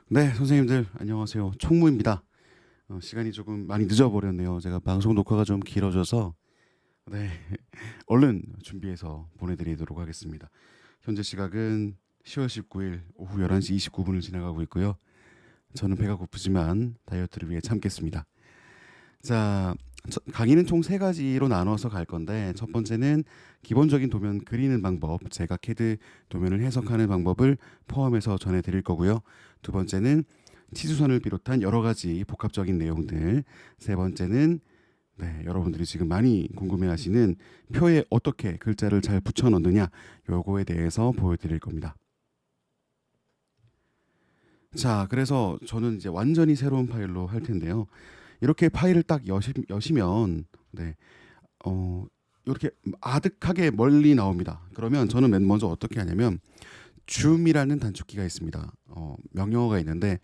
네, 선생님들 안녕하세요. 총무입니다. 시간이 조금 많이 늦어버렸네요. 제가 방송 녹화가 좀 길어져서 네, 얼른 준비해서 보내드리도록 하겠습니다. 현재 시각은 10월 19일 오후 11시 29분을 지나가고 있고요. 저는 배가 고프지만 다이어트를 위해 참겠습니다. 자, 강의는 총 세 가지로 나눠서 갈 건데 첫 번째는 기본적인 도면 그리는 방법, 제가 캐드 도면을 해석하는 방법을 포함해서 전해드릴 거고요. 두 번째는 치수선을 비롯한 여러 가지 복합적인 내용들, 세 번째는 여러분들이 지금 많이 궁금해하시는 표에 어떻게 글자를 잘 붙여 넣느냐 요거에 대해서 보여드릴 겁니다. 자, 그래서 저는 이제 완전히 새로운 파일로 할 텐데요. 이렇게 파일을 딱 여시면 어, 이렇게 아득하게 멀리 나옵니다. 그러면 저는 맨 먼저 어떻게 하냐면 줌이라는 단축키가 있습니다. 명령어가 있는데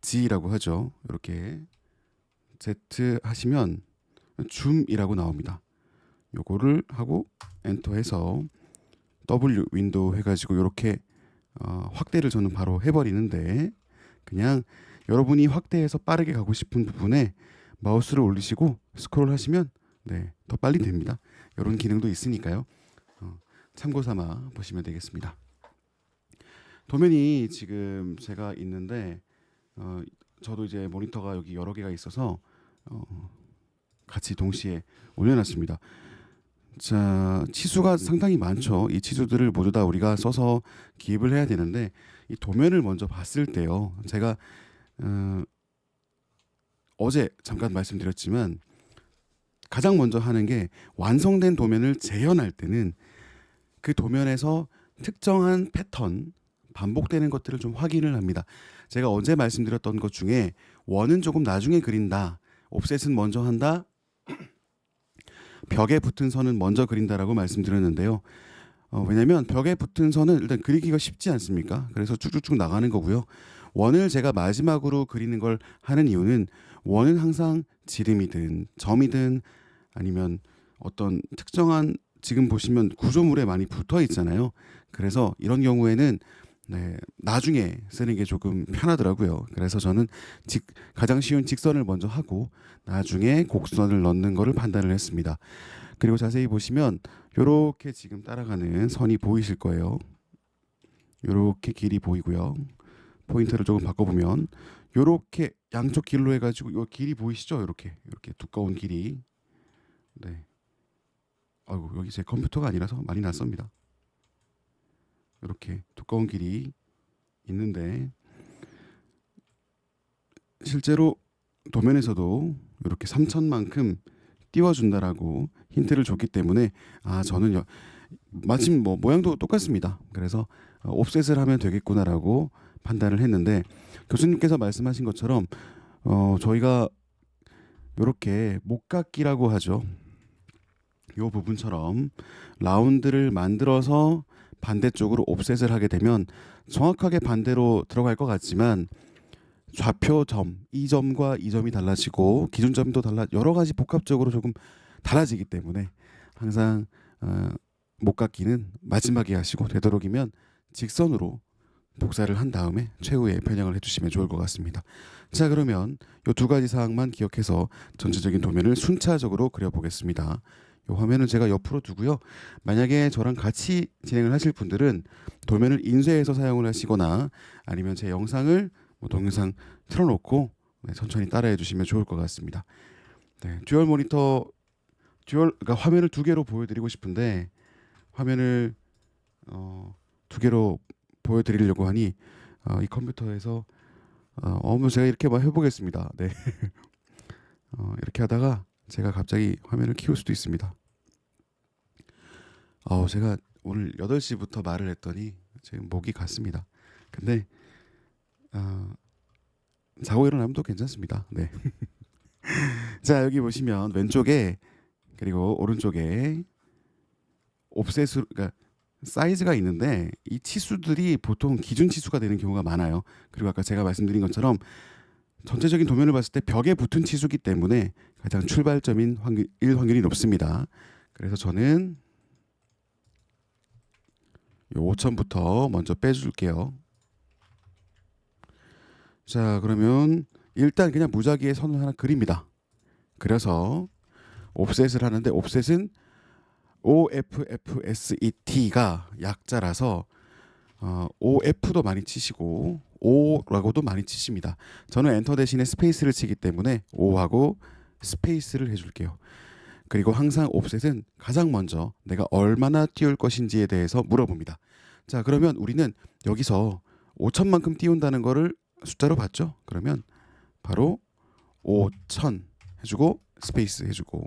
Z라고 하죠. 이렇게 Z 하시면 줌이라고 나옵니다. 요거를 하고 엔터해서 W 윈도우 해가지고 이렇게 확대를 저는 바로 해버리는데 그냥 여러분이 확대해서 빠르게 가고 싶은 부분에 마우스를 올리시고 스크롤 하시면 더 빨리 됩니다. 이런 기능도 있으니까요. 참고 삼아 보시면 되겠습니다. 도면이 지금 제가 있는데 저도 이제 모니터가 여기 여러 개가 있어서 같이 동시에 올려놨습니다. 자, 치수가 상당히 많죠. 이 치수들을 모두 다 우리가 써서 기입을 해야 되는데 이 도면을 먼저 봤을 때요. 제가 어제 잠깐 말씀드렸지만 가장 먼저 하는 게 완성된 도면을 재현할 때는 그 도면에서 특정한 패턴, 반복되는 것들을 좀 확인을 합니다. 제가 어제 말씀드렸던 것 중에 원은 조금 나중에 그린다, 옵셋은 먼저 한다, 벽에 붙은 선은 먼저 그린다라고 말씀드렸는데요. 왜냐하면 벽에 붙은 선은 일단 그리기가 쉽지 않습니까? 그래서 쭉쭉쭉 나가는 거고요. 원을 제가 마지막으로 그리는 걸 하는 이유는 원은 항상 지름이든 점이든 아니면 어떤 특정한 지금 보시면 구조물에 많이 붙어 있잖아요. 그래서 이런 경우에는 나중에 쓰는 게 조금 편하더라고요. 그래서 저는 가장 쉬운 직선을 먼저 하고 나중에 곡선을 넣는 거를 판단을 했습니다. 그리고 자세히 보시면 이렇게 지금 따라가는 선이 보이실 거예요. 이렇게 길이 보이고요. 포인트를 조금 바꿔보면 이렇게 양쪽 길로 해가지고 이 길이 보이시죠? 이렇게 두꺼운 길이. 네. 아이고 여기 제 컴퓨터가 아니라서 많이 낯섭니다. 이렇게 두꺼운 길이 있는데 실제로 도면에서도 이렇게 3천만큼 띄워준다라고 힌트를 줬기 때문에 저는 마침 뭐 모양도 똑같습니다. 그래서 옵셋을 하면 되겠구나라고 판단을 했는데 교수님께서 말씀하신 것처럼 저희가 이렇게 목깎기라고 하죠. 이 부분처럼 라운드를 만들어서 반대쪽으로 옵셋을 하게 되면 정확하게 반대로 들어갈 것 같지만 좌표점, 이 점과 이 점이 달라지고 기준점도 여러 가지 복합적으로 조금 달라지기 때문에 항상 목깎기는 마지막에 하시고 되도록이면 직선으로 복사를 한 다음에 최후에 변형을 해주시면 좋을 것 같습니다. 자, 그러면 이 두 가지 사항만 기억해서 전체적인 도면을 순차적으로 그려보겠습니다. 이 화면은 제가 옆으로 두고요. 만약에 저랑 같이 진행을 하실 분들은 도면을 인쇄해서 사용을 하시거나 아니면 제 영상을 동영상 틀어놓고 천천히 따라해 주시면 좋을 것 같습니다. 듀얼 모니터, 그러니까 화면을 두 개로 보여드리고 싶은데 화면을 두 개로 보여드리려고 하니 이 컴퓨터에서 제가 이렇게 막 해보겠습니다. 네. 이렇게 하다가 제가 갑자기 화면을 키울 수도 있습니다. 제가 오늘 8시부터 말을 했더니 지금 목이 갔습니다. 근데 자고 일어나면 또 괜찮습니다. 네. 자, 여기 보시면 왼쪽에 그리고 오른쪽에 옵셋으로, 그러니까 사이즈가 있는데 이 치수들이 보통 기준 치수가 되는 경우가 많아요. 그리고 아까 제가 말씀드린 것처럼 전체적인 도면을 봤을 때 벽에 붙은 치수기 때문에 가장 출발점인 확률이 높습니다. 그래서 저는 요 5천부터 먼저 빼줄게요. 자, 그러면 일단 그냥 무작위의 선을 하나 그립니다. 그래서 옵셋을 하는데 옵셋은 OFFSET가 약자라서 OF도 많이 치시고 O라고도 많이 치십니다. 저는 엔터 대신에 스페이스를 치기 때문에 O하고 스페이스를 해줄게요. 그리고 항상 옵셋은 가장 먼저 내가 얼마나 띄울 것인지에 대해서 물어봅니다. 자, 그러면 우리는 여기서 5천만큼 띄운다는 거를 숫자로 봤죠? 그러면 바로 5천 해주고 스페이스 해주고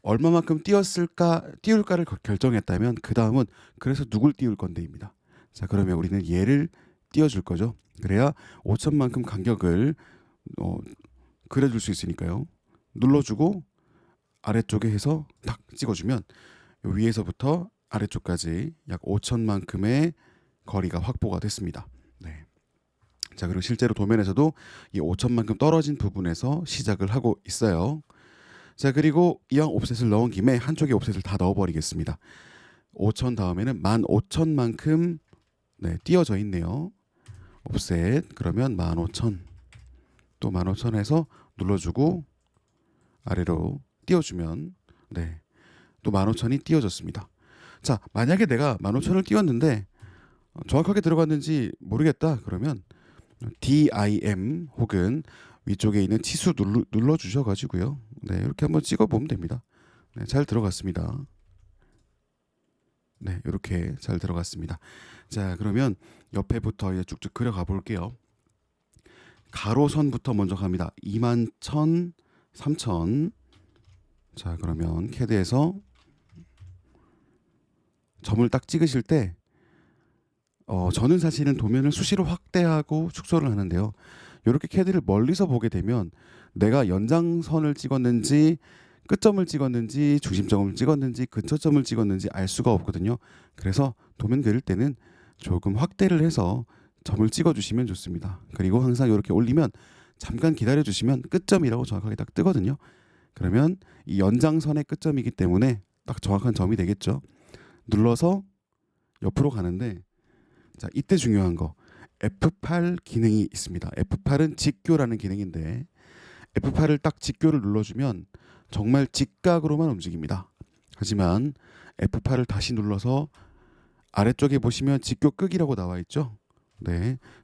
얼마만큼 띄울까를 결정했다면 그 다음은 그래서 누굴 띄울 건데입니다. 자, 그러면 우리는 얘를 띄워줄 거죠. 그래야 5천만큼 간격을 그려줄 수 있으니까요. 눌러주고 아래쪽에 해서 탁 찍어주면 위에서부터 아래쪽까지 약 5천만큼의 거리가 확보가 됐습니다. 네. 자, 그리고 실제로 도면에서도 이 5천만큼 떨어진 부분에서 시작을 하고 있어요. 자, 그리고 이왕 옵셋을 넣은 김에 한쪽에 옵셋을 다 넣어버리겠습니다. 5천 다음에는 15,000만큼 띄어져 있네요. 옵셋 그러면 15,000 또 15,000에서 눌러주고 아래로 띄워주면 또 15,000이 띄워졌습니다. 자, 만약에 내가 15,000을 띄웠는데 정확하게 들어갔는지 모르겠다 그러면 DIM 혹은 위쪽에 있는 치수 눌러주셔가지고요. 이렇게 한번 찍어보면 됩니다. 잘 들어갔습니다. 이렇게 잘 들어갔습니다. 자, 그러면 옆에부터 이제 쭉쭉 그려가 볼게요. 가로선부터 먼저 갑니다. 21,000, 3,000. 자, 그러면 캐드에서 점을 딱 찍으실 때 저는 사실은 도면을 수시로 확대하고 축소를 하는데요. 이렇게 캐드를 멀리서 보게 되면 내가 연장선을 찍었는지 끝점을 찍었는지 중심점을 찍었는지 근처점을 찍었는지 알 수가 없거든요. 그래서 도면 그릴 때는 조금 확대를 해서 점을 찍어주시면 좋습니다. 그리고 항상 이렇게 올리면 잠깐 기다려주시면 끝점이라고 정확하게 딱 뜨거든요. 그러면 이 연장선의 끝점이기 때문에 딱 정확한 점이 되겠죠. 눌러서 옆으로 가는데 자, 이때 중요한 거 F8 기능이 있습니다. F8은 직교라는 기능인데 F8을 딱 직교를 눌러주면 정말 직각으로만 움직입니다. 하지만 F8을 다시 눌러서 아래쪽에 보시면 직교 끄기라고 나와 있죠.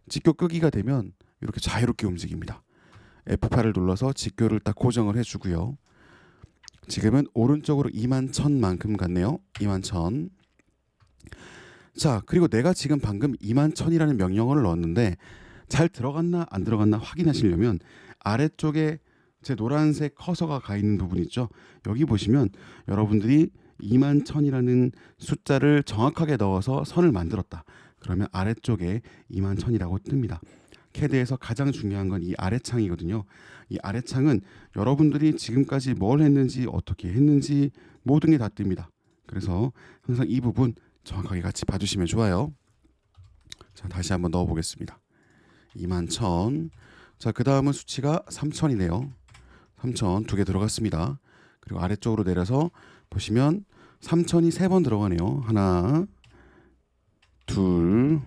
직교 끄기가 되면 이렇게 자유롭게 움직입니다. F8을 눌러서 직교를 딱 고정을 해주고요. 지금은 오른쪽으로 21,000만큼 갔네요. 21,000. 자, 그리고 내가 지금 방금 21,000이라는 명령어를 넣었는데 잘 들어갔나 안 들어갔나 확인하시려면 아래쪽에 제 노란색 커서가 가 있는 부분 있죠. 여기 보시면 여러분들이 21,000이라는 숫자를 정확하게 넣어서 선을 만들었다. 그러면 아래쪽에 21,000이라고 뜹니다. 캐드에서 가장 중요한 건 이 아래창이거든요. 이 아래창은 여러분들이 지금까지 뭘 했는지 어떻게 했는지 모든 게 다 뜹니다. 그래서 항상 이 부분 정확하게 같이 봐주시면 좋아요. 자, 다시 한번 넣어보겠습니다. 21,000. 자, 그 다음은 수치가 3,000이네요. 3,000 두 개 들어갔습니다. 그리고 아래쪽으로 내려서 보시면 3,000이 3번 들어가네요. 하나, 둘,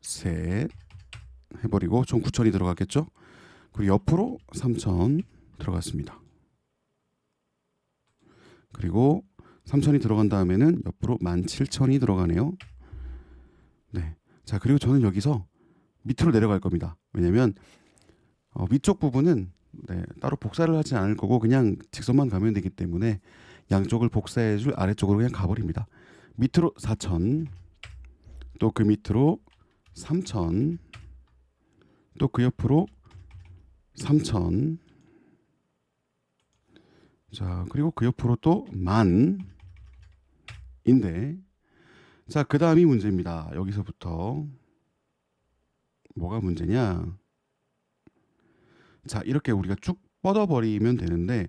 셋 해버리고 총 9,000이 들어갔겠죠. 그리고 옆으로 3,000 들어갔습니다. 그리고 3,000이 들어간 다음에는 옆으로 17,000이 들어가네요. 자, 그리고 저는 여기서 밑으로 내려갈 겁니다. 왜냐면 위쪽 부분은 따로 복사를 하지 않을 거고 그냥 직선만 가면 되기 때문에 양쪽을 복사해 줄 아래쪽으로 그냥 가버립니다. 밑으로 4,000, 또 그 밑으로 3,000, 또 그 옆으로 3,000, 자, 그리고 그 옆으로 또 10,000인데 자, 그 다음이 문제입니다. 여기서부터 뭐가 문제냐? 자, 이렇게 우리가 쭉 뻗어버리면 되는데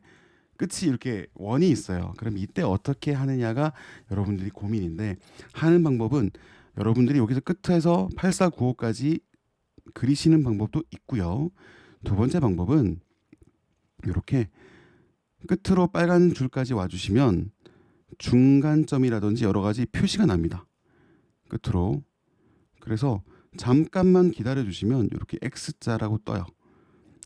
끝이 이렇게 원이 있어요. 그럼 이때 어떻게 하느냐가 여러분들이 고민인데 하는 방법은 여러분들이 여기서 끝에서 8495까지 그리시는 방법도 있고요. 두 번째 방법은 이렇게 끝으로 빨간 줄까지 와주시면 중간점이라든지 여러 가지 표시가 납니다. 끝으로. 그래서 잠깐만 기다려 주시면 이렇게 X자라고 떠요.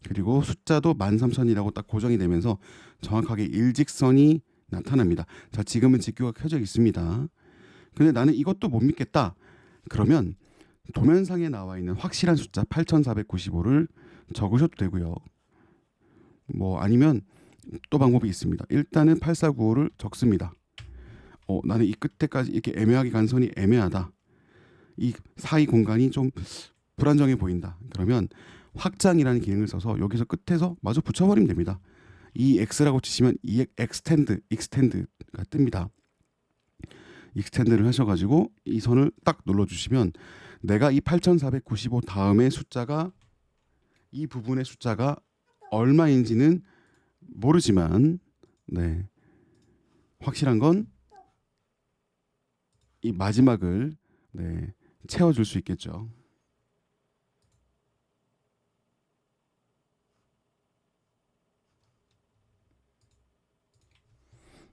그리고 숫자도 13,000이라고 딱 고정이 되면서 정확하게 일직선이 나타납니다. 자, 지금은 직교가 켜져 있습니다. 근데 나는 이것도 못 믿겠다. 그러면 도면상에 나와 있는 확실한 숫자 8,495를 적으셔도 되고요. 뭐 아니면 또 방법이 있습니다. 일단은 8495를 적습니다. 나는 이 끝에까지 이렇게 애매하게 간 선이 애매하다. 이 사이 공간이 좀 불안정해 보인다. 그러면 확장이라는 기능을 써서 여기서 끝에서 마저 붙여버리면 됩니다. 이 X라고 치시면 이 익스텐드가 뜹니다. 익스텐드를 하셔가지고 이 선을 딱 눌러주시면 내가 이 8,495 다음에 숫자가 이 부분의 숫자가 얼마인지는 모르지만 네, 확실한 건 이 마지막을 네, 채워줄 수 있겠죠.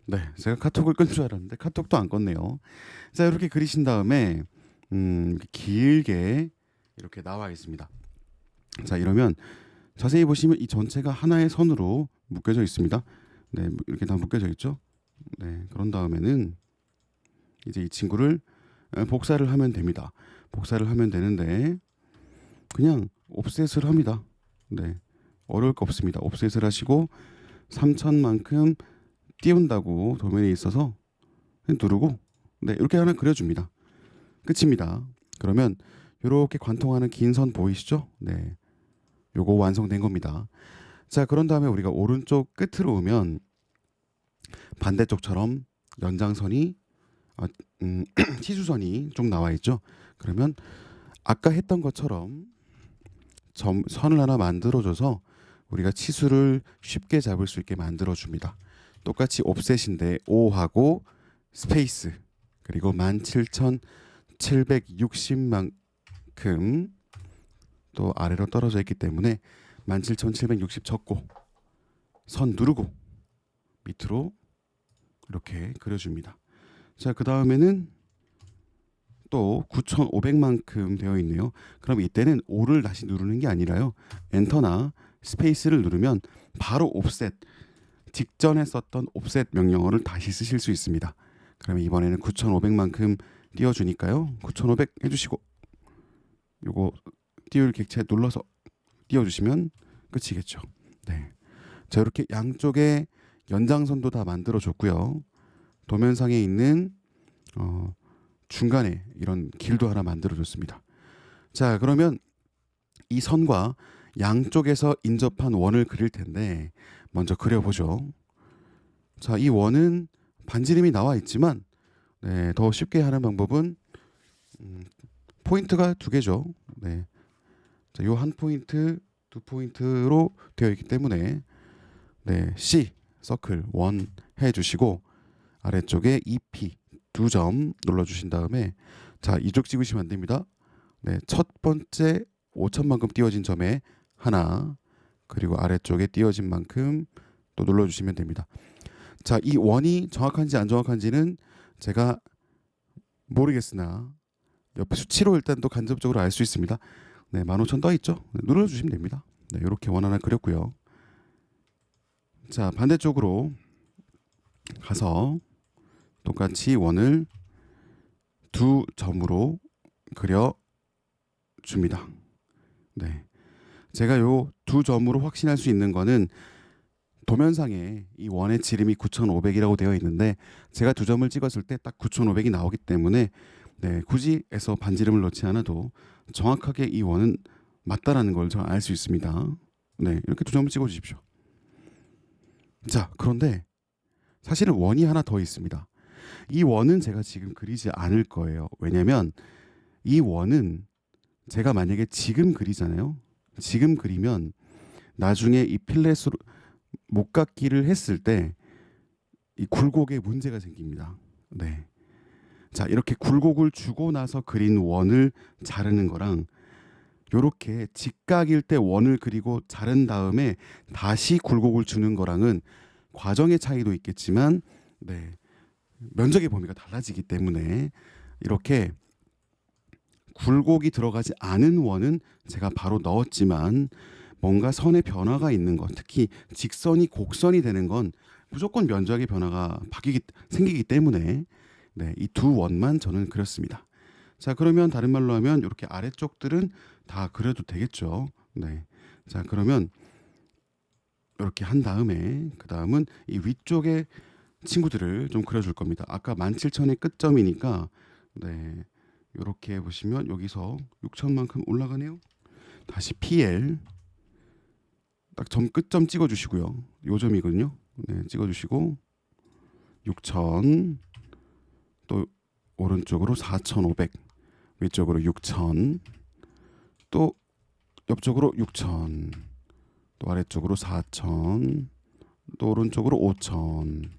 네, 제가 카톡을 끈 줄 알았는데 카톡도 안 껐네요. 자, 이렇게 그리신 다음에 이렇게 길게 이렇게 나와 있습니다. 자, 이러면 자세히 보시면 이 전체가 하나의 선으로 묶여져 있습니다. 네, 이렇게 다 묶여져 있죠. 네, 그런 다음에는 이제 이 친구를 복사를 하면 됩니다. 복사를 하면 되는데 그냥 옵셋을 합니다. 네, 어려울 거 없습니다. 옵셋을 하시고 3,000만큼 띄운다고 도면에 있어서 누르고 네, 이렇게 하나 그려줍니다. 끝입니다. 그러면 이렇게 관통하는 긴 선 보이시죠? 네, 요거 완성된 겁니다. 자, 그런 다음에 우리가 오른쪽 끝으로 오면 반대쪽처럼 연장선이 치수선이 쭉 나와 있죠. 그러면 아까 했던 것처럼 선을 하나 만들어줘서 우리가 치수를 쉽게 잡을 수 있게 만들어줍니다. 똑같이 옵셋인데 5하고 스페이스 그리고 17,760만큼 또 아래로 떨어져 있기 때문에 17,760 적고 선 누르고 밑으로 이렇게 그려줍니다. 자, 그 다음에는 또 9,500만큼 되어 있네요. 그럼 이때는 5를 다시 누르는 게 아니라요. 엔터나 스페이스를 누르면 바로 옵셋, 직전에 썼던 옵셋 명령어를 다시 쓰실 수 있습니다. 그러면 이번에는 9,500만큼 띄워주니까요. 9,500 해주시고 요거 띄울 객체 눌러서 띄워주시면 끝이겠죠. 네. 자, 이렇게 양쪽에 연장선도 다 만들어줬고요. 도면상에 있는 중간에 이런 길도 하나 만들어줬습니다. 자, 그러면 이 선과 양쪽에서 인접한 원을 그릴 텐데 먼저 그려보죠. 자, 이 원은 반지름이 나와 있지만 네, 더 쉽게 하는 방법은 포인트가 두 개죠. 네. 자, 요 한 포인트, 두 포인트로 되어 있기 때문에 네, C 서클 1 해주시고 아래쪽에 EP 2점 눌러주신 다음에 자, 이쪽 찍으시면 안 됩니다. 네, 첫 번째 5천만큼 띄워진 점에 하나 그리고 아래쪽에 띄워진 만큼 또 눌러주시면 됩니다. 자, 이 원이 정확한지 안 정확한지는 제가 모르겠으나 옆에 수치로 일단 또 간접적으로 알 수 있습니다. 네, 15,000 떠 있죠. 네, 눌러주시면 됩니다. 네, 이렇게 원 하나 그렸고요. 자, 반대쪽으로 가서 똑같이 원을 두 점으로 그려 줍니다. 네, 제가 요 두 점으로 확신할 수 있는 거는 도면상에 이 원의 지름이 9,500이라고 되어 있는데 제가 두 점을 찍었을 때 딱 9,500이 나오기 때문에 네, 굳이 해서 반지름을 넣지 않아도 정확하게 이 원은 맞다라는 걸 저 알 수 있습니다. 네, 이렇게 두 점을 찍어 주십시오. 자, 그런데 사실은 원이 하나 더 있습니다. 이 원은 제가 지금 그리지 않을 거예요. 왜냐면 이 원은 제가 만약에 지금 그리잖아요. 지금 그리면 나중에 이 필렛으로 목깎기를 했을 때 이 굴곡에 문제가 생깁니다. 네. 자, 이렇게 굴곡을 주고 나서 그린 원을 자르는 거랑 요렇게 직각일 때 원을 그리고 자른 다음에 다시 굴곡을 주는 거랑은 과정의 차이도 있겠지만 네, 면적의 범위가 달라지기 때문에 이렇게 굴곡이 들어가지 않은 원은 제가 바로 넣었지만 뭔가 선의 변화가 있는 것, 특히 직선이 곡선이 되는 건 무조건 면적의 변화가 생기기 때문에 네, 이 두 원만 저는 그렸습니다. 자, 그러면 다른 말로 하면 이렇게 아래쪽들은 다 그려도 되겠죠. 네. 자, 그러면 이렇게 한 다음에 그 다음은 이 위쪽에 친구들을 좀 그려줄 겁니다. 아까 17,000의 끝점이니까 네, 이렇게 보시면 여기서 6,000만큼 올라가네요. 다시 PL 딱 점 끝점 찍어주시고요. 요 점이거든요. 네, 찍어주시고 6,000 또 오른쪽으로 4,500 위쪽으로 6,000 또 옆쪽으로 6,000 또 아래쪽으로 4,000 또 오른쪽으로 5,000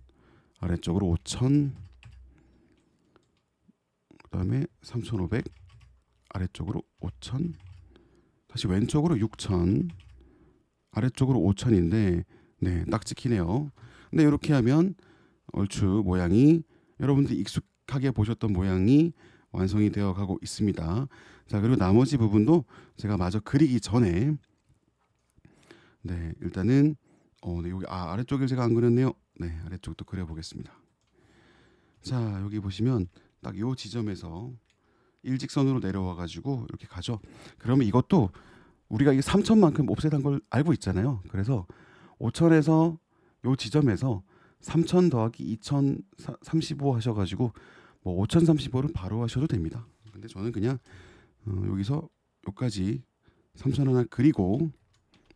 아래쪽으로 5,000 그다음에 3,500 아래쪽으로 5,000 다시 왼쪽으로 6,000 아래쪽으로 5,000인데 네, 딱 찍히네요. 근데 이렇게 하면 얼추 모양이 여러분들이 익숙하게 보셨던 모양이 완성이 되어 가고 있습니다. 자, 그리고 나머지 부분도 제가 마저 그리기 전에 네, 일단은 네, 여기 아래쪽을 제가 안 그렸네요. 네, 아래쪽도 그려 보겠습니다. 자, 여기 보시면 딱 요 지점에서 일직선으로 내려와 가지고 이렇게 가죠. 그러면 이것도 우리가 이 3,000만큼 옵셋한 걸 알고 있잖아요. 그래서 5,000에서 요 지점에서 3,000 더하기 2,035 하셔가지고 뭐 5,035를 바로 하셔도 됩니다. 근데 저는 그냥 여기서 여기까지 3,000 하나 그리고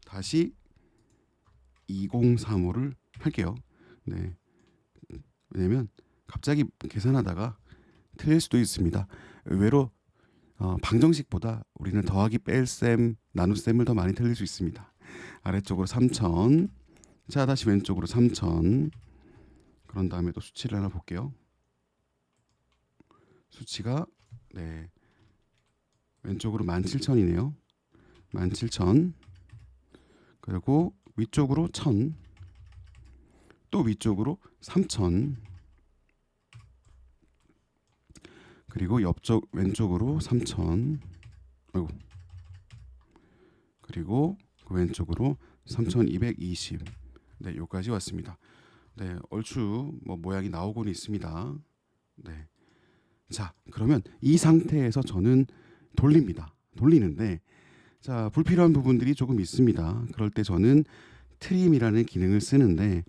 다시 2035를 할게요. 네. 왜냐면 갑자기 계산하다가 틀릴 수도 있습니다. 의외로 방정식보다 우리는 더하기 뺄셈 나눗셈을 더 많이 틀릴 수 있습니다. 아래쪽으로 3,000 자 다시 왼쪽으로 3,000 그런 다음에 또 수치를 하나 볼게요. 수치가 네 왼쪽으로 17,000이네요. 17,000 그리고 위쪽으로 1,000 또 위쪽으로 3,000 그리고 옆쪽 왼쪽으로 3,000 아이고 그리고 그 왼쪽으로 3,220 네, 여기까지 왔습니다. 네, 얼추 뭐 모양이 나오고는 있습니다. 네. 자, 그러면 이 상태에서 저는 돌립니다. 돌리는데 자, 불필요한 부분들이 조금 있습니다. 그럴 때 저는 트림이라는 기능을 쓰는데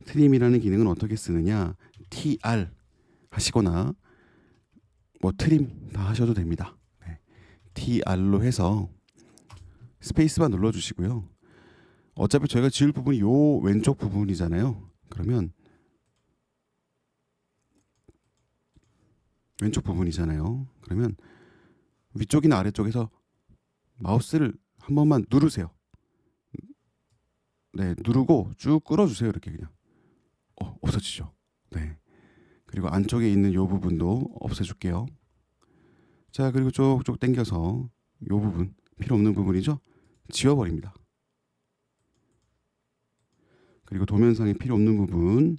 트림이라는 기능은 어떻게 쓰느냐? TR 하시거나 뭐 트림 다 하셔도 됩니다. 네. TR로 해서 스페이스바 눌러주시고요. 어차피 저희가 지울 부분이 요 왼쪽 부분이잖아요. 그러면 왼쪽 부분이잖아요. 그러면 위쪽이나 아래쪽에서 마우스를 한 번만 누르세요. 네, 누르고 쭉 끌어주세요. 이렇게 그냥 없어지죠. 네. 그리고 안쪽에 있는 요 부분도 없애줄게요. 자, 그리고 쪽쪽 당겨서 요 부분 필요 없는 부분이죠. 지워버립니다. 그리고 도면상에 필요 없는 부분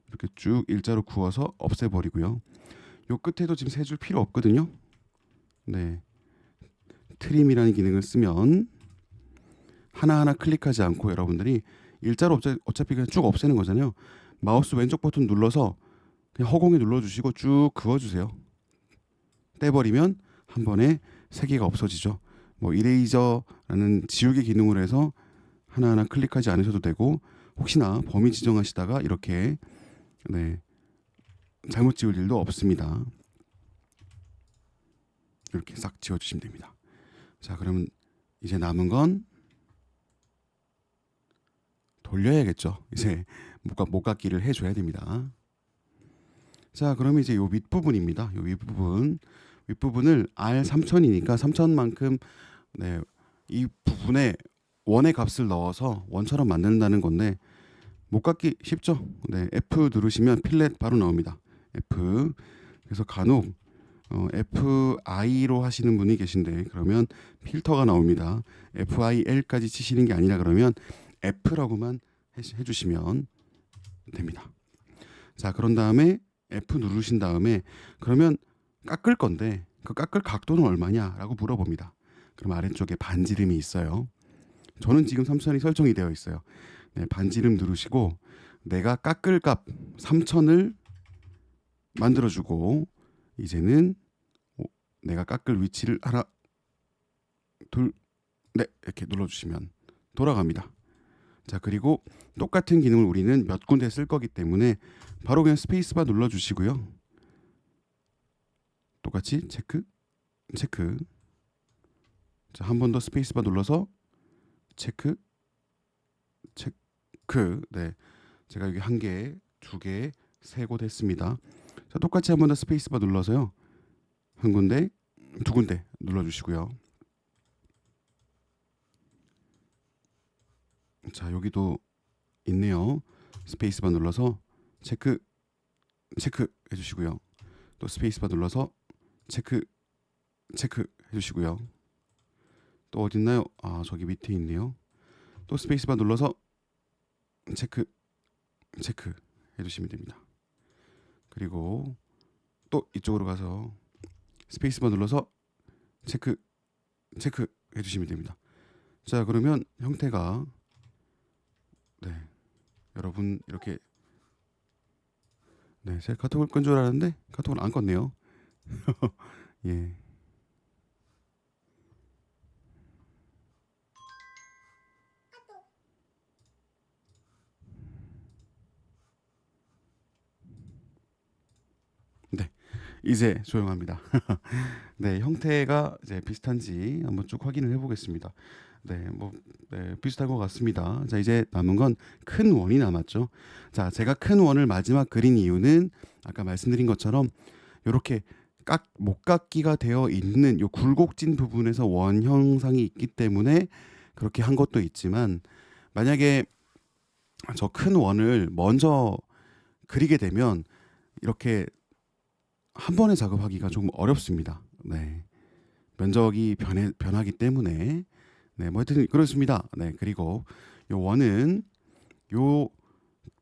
이렇게 쭉 일자로 구워서 없애버리고요. 요 끝에도 지금 세 줄 필요 없거든요. 네. 트림이라는 기능을 쓰면 하나하나 클릭하지 않고 여러분들이 일자로 어차피 그냥 쭉 없애는 거잖아요. 마우스 왼쪽 버튼 눌러서 그냥 허공에 눌러주시고 쭉 그어주세요. 떼버리면 한 번에 세 개가 없어지죠. 뭐 이레이저라는 지우개 기능으로 해서 하나하나 클릭하지 않으셔도 되고 혹시나 범위 지정하시다가 이렇게 네, 잘못 지울 일도 없습니다. 이렇게 싹 지워주시면 됩니다. 자, 그러면 이제 남은 건 돌려야겠죠. 이제 목깎기를 해줘야 됩니다. 자, 그러면 이제 요 윗부분입니다. 요 윗부분을 R3000이니까 3000만큼 네, 이 부분에 원의 값을 넣어서 원처럼 만든다는 건데 목깎기 쉽죠? 네, F 누르시면 필렛 바로 나옵니다. F. 그래서 간혹 FI로 하시는 분이 계신데 그러면 필터가 나옵니다. FIL까지 치시는 게 아니라 그러면 F라고만 해주시면 됩니다. 자, 그런 다음에 F 누르신 다음에 그러면 깎을 건데 그 깎을 각도는 얼마냐라고 물어봅니다. 그럼 아래쪽에 반지름이 있어요. 저는 지금 3천이 설정이 되어 있어요. 네, 반지름 누르시고 내가 깎을 값 3천을 만들어주고 이제는 내가 깎을 위치를 하나 둘 네 이렇게 눌러주시면 돌아갑니다. 자 그리고 똑같은 기능을 우리는 몇 군데 쓸 거기 때문에 바로 그냥 스페이스바 눌러주시고요. 똑같이 체크 체크. 자 한 번 더 스페이스바 눌러서 체크 체크. 네 제가 여기 한 개, 두 개, 세 곳 했습니다. 자 똑같이 한 번 더 스페이스바 눌러서요. 한 군데, 두 군데 눌러주시고요. 자 여기도 있네요. 스페이스바 눌러서 체크 체크 해주시고요. 또 스페이스바 눌러서 체크 체크 해주시고요. 또 어딨나요? 아 저기 밑에 있네요. 또 스페이스바 눌러서 체크 체크 해주시면 됩니다. 그리고 또 이쪽으로 가서 스페이스바 눌러서 체크 체크 해주시면 됩니다. 자 그러면 형태가 네 여러분 이렇게 네 제가 카톡을 끈 줄 알았는데 카톡을 안 껐네요. 예. 네 이제 조용합니다. 네 형태가 이제 비슷한지 한번 쭉 확인을 해보겠습니다. 네, 네, 비슷한 것 같습니다. 자, 이제 남은 건 큰 원이 남았죠. 자, 제가 큰 원을 마지막 그린 이유는 아까 말씀드린 것처럼 이렇게 목깎기가 되어 있는 요 굴곡진 부분에서 원 형상이 있기 때문에 그렇게 한 것도 있지만 만약에 저 큰 원을 먼저 그리게 되면 이렇게 한 번에 작업하기가 조금 어렵습니다. 네. 면적이 변하기 때문에 네, 뭐 하여튼 그렇습니다. 네, 그리고 요 원은 요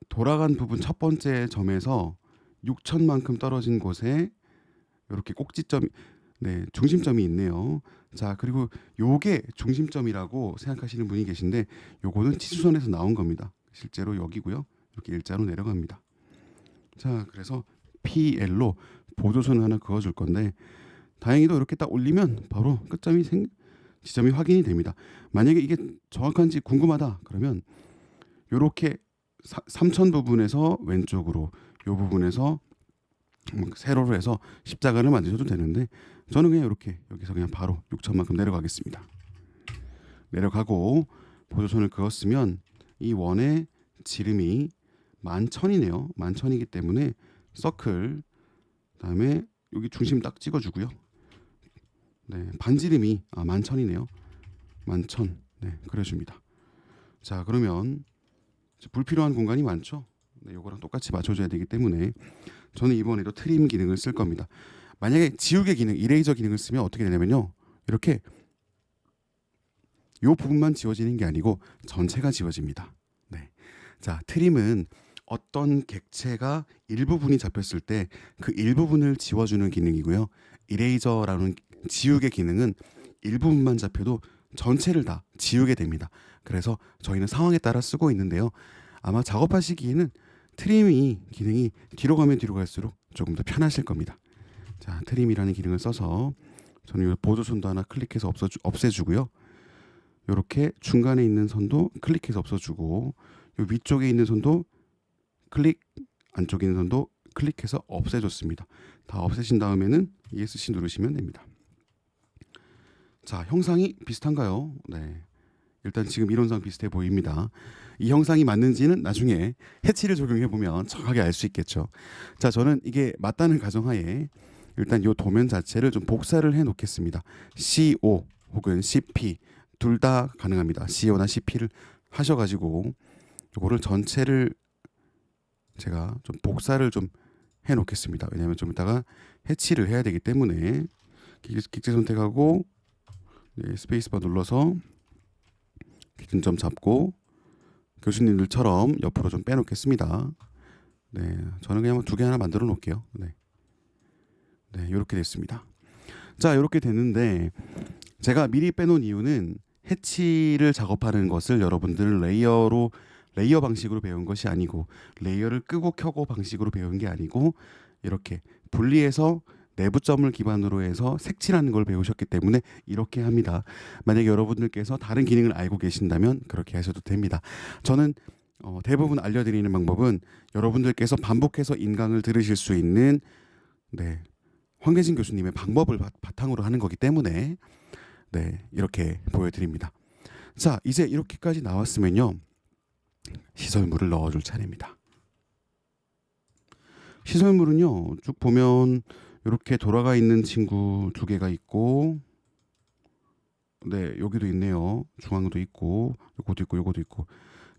돌아간 부분 첫 번째 점에서 6천만큼 떨어진 곳에 이렇게 꼭지점이 네, 중심점이 있네요. 자, 그리고 요게 중심점이라고 생각하시는 분이 계신데 요거는 치수선에서 나온 겁니다. 실제로 여기고요. 이렇게 일자로 내려갑니다. 자, 그래서 PL로 보조선을 하나 그어 줄 건데 다행히도 이렇게 딱 올리면 바로 끝점이 지점이 확인이 됩니다. 만약에 이게 정확한지 궁금하다 그러면 이렇게 3천 부분에서 왼쪽으로 이 부분에서 세로로 해서 십자가를 만드셔도 되는데 저는 그냥 이렇게 여기서 그냥 바로 6천만큼 내려가겠습니다. 내려가고 보조선을 그었으면 이 원의 지름이 11,000이네요. 11,000이기 때문에 서클 그다음에 여기 중심 딱 찍어주고요. 네, 반지름이 11,000이네요. 11,000. 네, 그려줍니다. 자, 그러면 불필요한 공간이 많죠. 네, 요거랑 똑같이 맞춰줘야 되기 때문에 저는 이번에도 트림 기능을 쓸 겁니다. 만약에 지우개 기능, 이레이저 기능을 쓰면 어떻게 되냐면요. 이렇게 요 부분만 지워지는 게 아니고 전체가 지워집니다. 네. 자, 트림은 어떤 객체가 일부분이 잡혔을 때 그 일부분을 지워주는 기능이고요. 이레이저라는 지우개 기능은 일부분만 잡혀도 전체를 다 지우게 됩니다. 그래서 저희는 상황에 따라 쓰고 있는데요. 아마 작업하시기에는 트림이 기능이 뒤로 가면 뒤로 갈수록 조금 더 편하실 겁니다. 자, 트림이라는 기능을 써서 저는 이 보조선도 하나 클릭해서 없애주고요. 이렇게 중간에 있는 선도 클릭해서 없애주고 이 위쪽에 있는 선도 클릭, 안쪽에 있는 선도 클릭해서 없애줬습니다. 다 없애신 다음에는 ESC 누르시면 됩니다. 자, 형상이 비슷한가요? 네. 일단 지금 이론상 비슷해 보입니다. 이 형상이 맞는지는 나중에 해치를 적용해 보면 정확하게 알 수 있겠죠. 자, 저는 이게 맞다는 가정하에 일단 이 도면 자체를 좀 복사를 해 놓겠습니다. CO 혹은 CP 둘 다 가능합니다. CO나 CP를 하셔가지고 이거를 전체를 제가 좀 복사를 좀 해 놓겠습니다. 왜냐하면 좀 이따가 해치를 해야 되기 때문에 기체 선택하고 네, 스페이스바 눌러서 기준점 잡고 교수님들처럼 옆으로 좀 빼놓겠습니다. 네, 저는 그냥 두 개 하나 만들어 놓을게요. 네, 네, 이렇게 됐습니다. 자, 이렇게 됐는데 제가 미리 빼놓은 이유는 해치를 작업하는 것을 여러분들은 레이어 방식으로 배운 것이 아니고 레이어를 끄고 켜고 방식으로 배운 게 아니고 이렇게 분리해서 내부점을 기반으로 해서 색칠하는 걸 배우셨기 때문에 이렇게 합니다. 만약에 여러분들께서 다른 기능을 알고 계신다면 그렇게 하셔도 됩니다. 저는 대부분 알려드리는 방법은 여러분들께서 반복해서 인강을 들으실 수 있는 네, 황계진 교수님의 방법을 바탕으로 하는 거기 때문에 네, 이렇게 보여드립니다. 자, 이제 이렇게까지 나왔으면요. 시설물을 넣어줄 차례입니다. 시설물은요. 쭉 보면 이렇게 돌아가 있는 친구 두 개가 있고 네, 여기도 있네요. 중앙도 있고 요것도 있고 요것도 있고.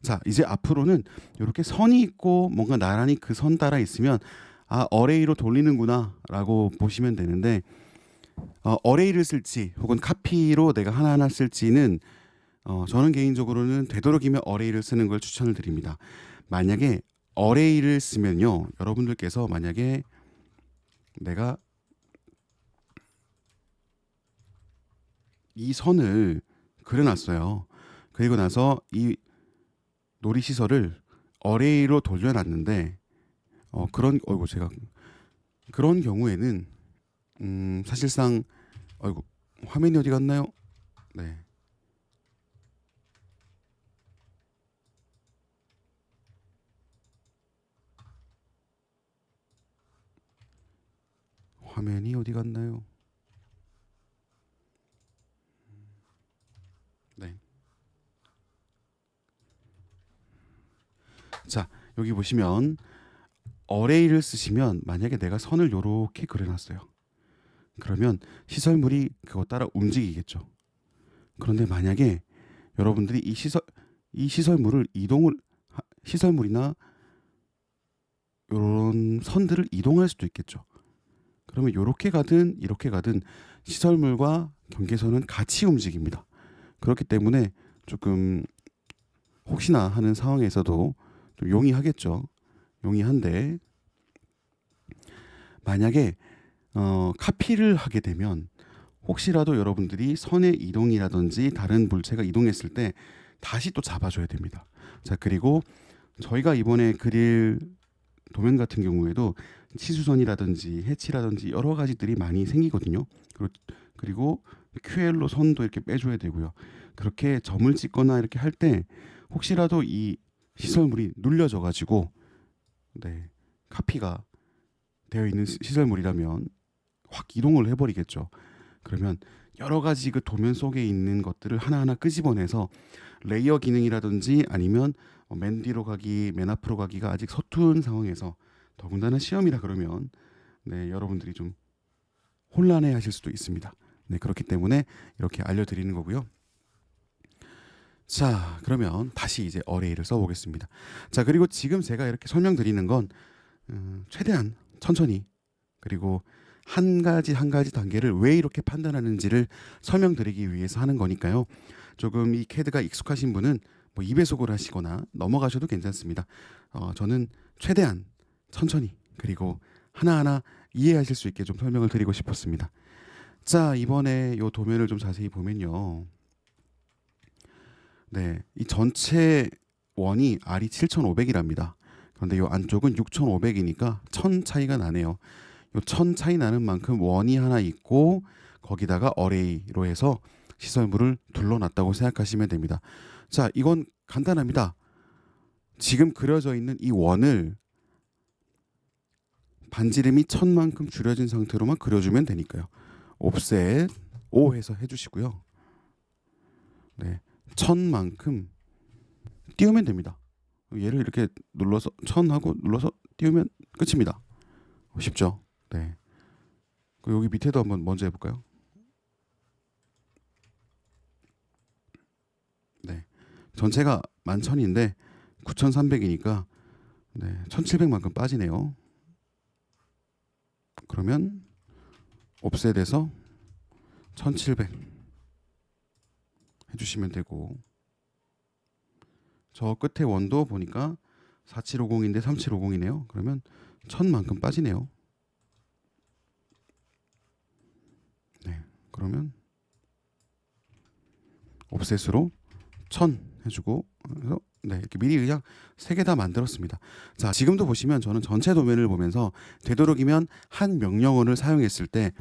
자, 이제 앞으로는 이렇게 선이 있고 뭔가 나란히 그 선 따라 있으면 아, 어레이로 돌리는구나 라고 보시면 되는데 어레이를 쓸지 혹은 카피로 내가 하나하나 쓸지는 저는 개인적으로는 되도록이면 어레이를 쓰는 걸 추천을 드립니다. 만약에 어레이를 쓰면요. 여러분들께서 만약에 내가 이 선을 그려놨어요. 그리고 나서 이 놀이시설을 어레이로 돌려놨는데 제가 그런 경우에는 사실상 아이고 화면이 어디 갔나요? 네. 화면이 어디 갔나요? 네. 자, 여기 보시면 어레이를 쓰시면 만약에 내가 선을 요렇게 그려놨어요. 그러면 시설물이 그거 따라 움직이겠죠. 그런데 만약에 여러분들이 이 시설물을 시설물이나 이런 선들을 이동할 수도 있겠죠. 그러면 이렇게 가든 이렇게 가든 시설물과 경계선은 같이 움직입니다. 그렇기 때문에 조금 혹시나 하는 상황에서도 좀 용이하겠죠. 용이한데 만약에 카피를 하게 되면 혹시라도 여러분들이 선의 이동이라든지 다른 물체가 이동했을 때 다시 또 잡아줘야 됩니다. 자, 그리고 저희가 이번에 그릴 도면 같은 경우에도 치수선이라든지 해치라든지 여러 가지들이 많이 생기거든요. 그리고 QL로 선도 이렇게 빼줘야 되고요. 그렇게 점을 찍거나 이렇게 할 때 혹시라도 이 시설물이 눌려져 가지고 네, 카피가 되어 있는 시설물이라면 확 이동을 해버리겠죠. 그러면 여러 가지 그 도면 속에 있는 것들을 하나하나 끄집어내서 레이어 기능이라든지 아니면 맨 뒤로 가기, 맨 앞으로 가기가 아직 서툰 상황에서 더군다나 시험이라 그러면 네, 여러분들이 좀 혼란해 하실 수도 있습니다. 네, 그렇기 때문에 이렇게 알려드리는 거고요. 자, 그러면 다시 이제 어레이를 써보겠습니다. 자, 그리고 지금 제가 이렇게 설명드리는 건 최대한 천천히 그리고 한 가지 한 가지 단계를 왜 이렇게 판단하는지를 설명드리기 위해서 하는 거니까요. 조금 이 캐드가 익숙하신 분은 뭐 2배속으로 하시거나 넘어가셔도 괜찮습니다. 저는 최대한 천천히 그리고 하나하나 이해하실 수 있게 좀 설명을 드리고 싶었습니다. 자, 이번에 이 도면을 좀 자세히 보면요. 네, 이 전체 원이 R이 7,500이랍니다. 그런데 이 안쪽은 6,500이니까 1,000 차이가 나네요. 요 1,000 차이 나는 만큼 원이 하나 있고 거기다가 어레이로 해서 시설물을 둘러놨다고 생각하시면 됩니다. 자, 이건 간단합니다. 지금 그려져 있는 이 원을 반지름이 1,000만큼 줄여진 상태로만 그려주면 되니까요. 옵셋 5 해서 해주시고요. 네, 1,000만큼 띄우면 됩니다. 얘를 이렇게 눌러서 1,000 하고 눌러서 띄우면 끝입니다. 쉽죠? 네. 여기 밑에도 한번 먼저 해볼까요? 네. 전체가 11,000인데 9,300이니까 네, 1,700만큼 빠지네요. 그러면 옵셋에서 1,700 해주시면 되고 저 끝에 원도 보니까 4750인데 3750이네요. 그러면 1,000만큼 빠지네요. 네. 그러면 옵셋으로 1000 해주고 그래서 네, 이렇게 미리 그냥 3개 다 만들었습니다. 자, 지금도 보시면 저는 전체 도면을 보면서 되도록이면 한 명령어를 사용했을 때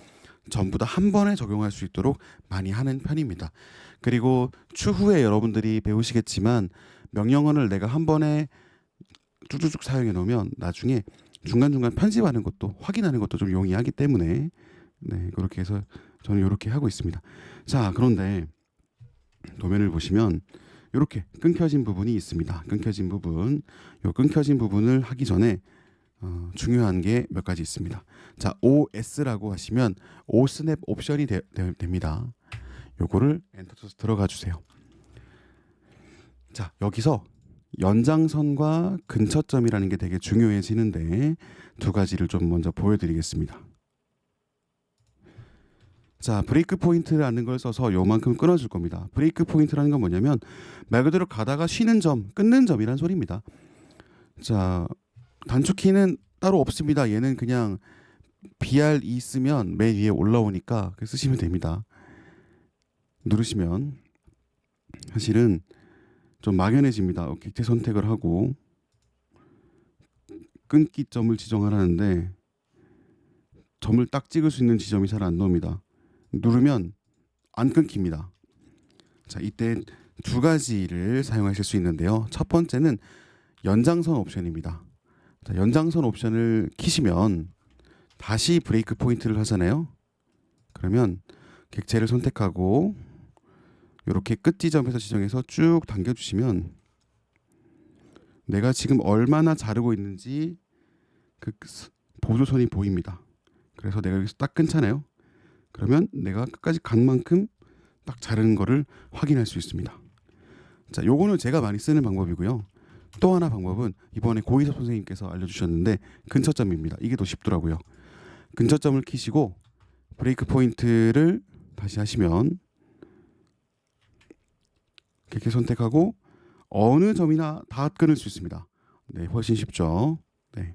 전부 다 한 번에 적용할 수 있도록 많이 하는 편입니다. 그리고 추후에 여러분들이 배우시겠지만 명령어를 내가 한 번에 쭈쭈쭉 사용해 놓으면 나중에 중간중간 편집하는 것도 확인하는 것도 좀 용이하기 때문에 네, 그렇게 해서 저는 이렇게 하고 있습니다. 자, 그런데 도면을 보시면 이렇게 끊겨진 부분이 있습니다. 끊겨진 부분, 요 끊겨진 부분을 하기 전에 중요한 게 몇 가지 있습니다. 자, OS라고 하시면 오스냅 옵션이 됩니다. 요거를 엔터 쳐서 들어가 주세요. 자, 여기서 연장선과 근처점이라는 게 되게 중요해지는데 두 가지를 좀 먼저 보여드리겠습니다. 자, 브레이크 포인트라는 걸 써서 요만큼 끊어줄 겁니다. 브레이크 포인트라는 건 뭐냐면 말 그대로 가다가 쉬는 점, 끊는 점이란 소리입니다. 자, 단축키는 따로 없습니다. 얘는 그냥 BRE 쓰면 맨 위에 올라오니까 쓰시면 됩니다. 누르시면 사실은 좀 막연해집니다. 객체 선택을 하고 끊기 점을 지정하라는데 점을 딱 찍을 수 있는 지점이 잘 안 나옵니다. 누르면 안 끊깁니다. 자, 이때 두 가지를 사용하실 수 있는데요. 첫 번째는 연장선 옵션입니다. 자, 연장선 옵션을 키시면 다시 브레이크 포인트를 하잖아요. 그러면 객체를 선택하고 이렇게 끝 지점에서 지정해서 쭉 당겨주시면 내가 지금 얼마나 자르고 있는지 그 보조선이 보입니다. 그래서 내가 여기서 딱 끊잖아요. 그러면 내가 끝까지 간 만큼 딱 자르는 거를 확인할 수 있습니다. 자, 요거는 제가 많이 쓰는 방법이고요. 또 하나 방법은 이번에 고희섭 선생님께서 알려주셨는데 근처점입니다. 이게 더 쉽더라고요. 근처점을 키시고 브레이크 포인트를 다시 하시면 이렇게 선택하고 어느 점이나 다 끊을 수 있습니다. 네, 훨씬 쉽죠. 네,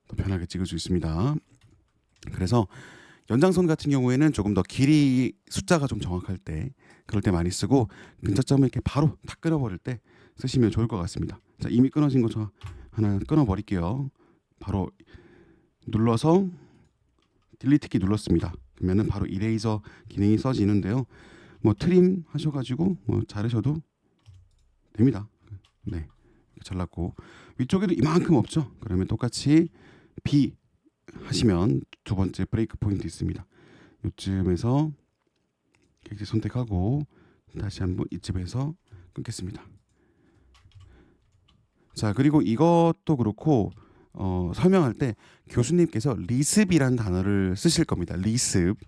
더 편하게 찍을 수 있습니다. 그래서 연장선 같은 경우에는 조금 더 길이 숫자가 좀 정확할 때 그럴 때 많이 쓰고 근처점을 이렇게 바로 탁 끊어버릴 때 쓰시면 좋을 것 같습니다. 자, 이미 끊어진 거 저 하나 끊어버릴게요. 바로 눌러서 딜리트 키 눌렀습니다. 그러면은 바로 이레이저 기능이 써지는데요. 뭐 트림 하셔가지고 뭐 자르셔도 됩니다. 네, 잘랐고 위쪽에도 이만큼 없죠. 그러면 똑같이 B 하시면 두 번째 브레이크 포인트 있습니다. 이쯤에서 객체 선택하고 다시 한번 이쯤에서 끊겠습니다. 자, 그리고 이것도 그렇고 설명할 때 교수님께서 리습이라는 단어를 쓰실 겁니다. 리습.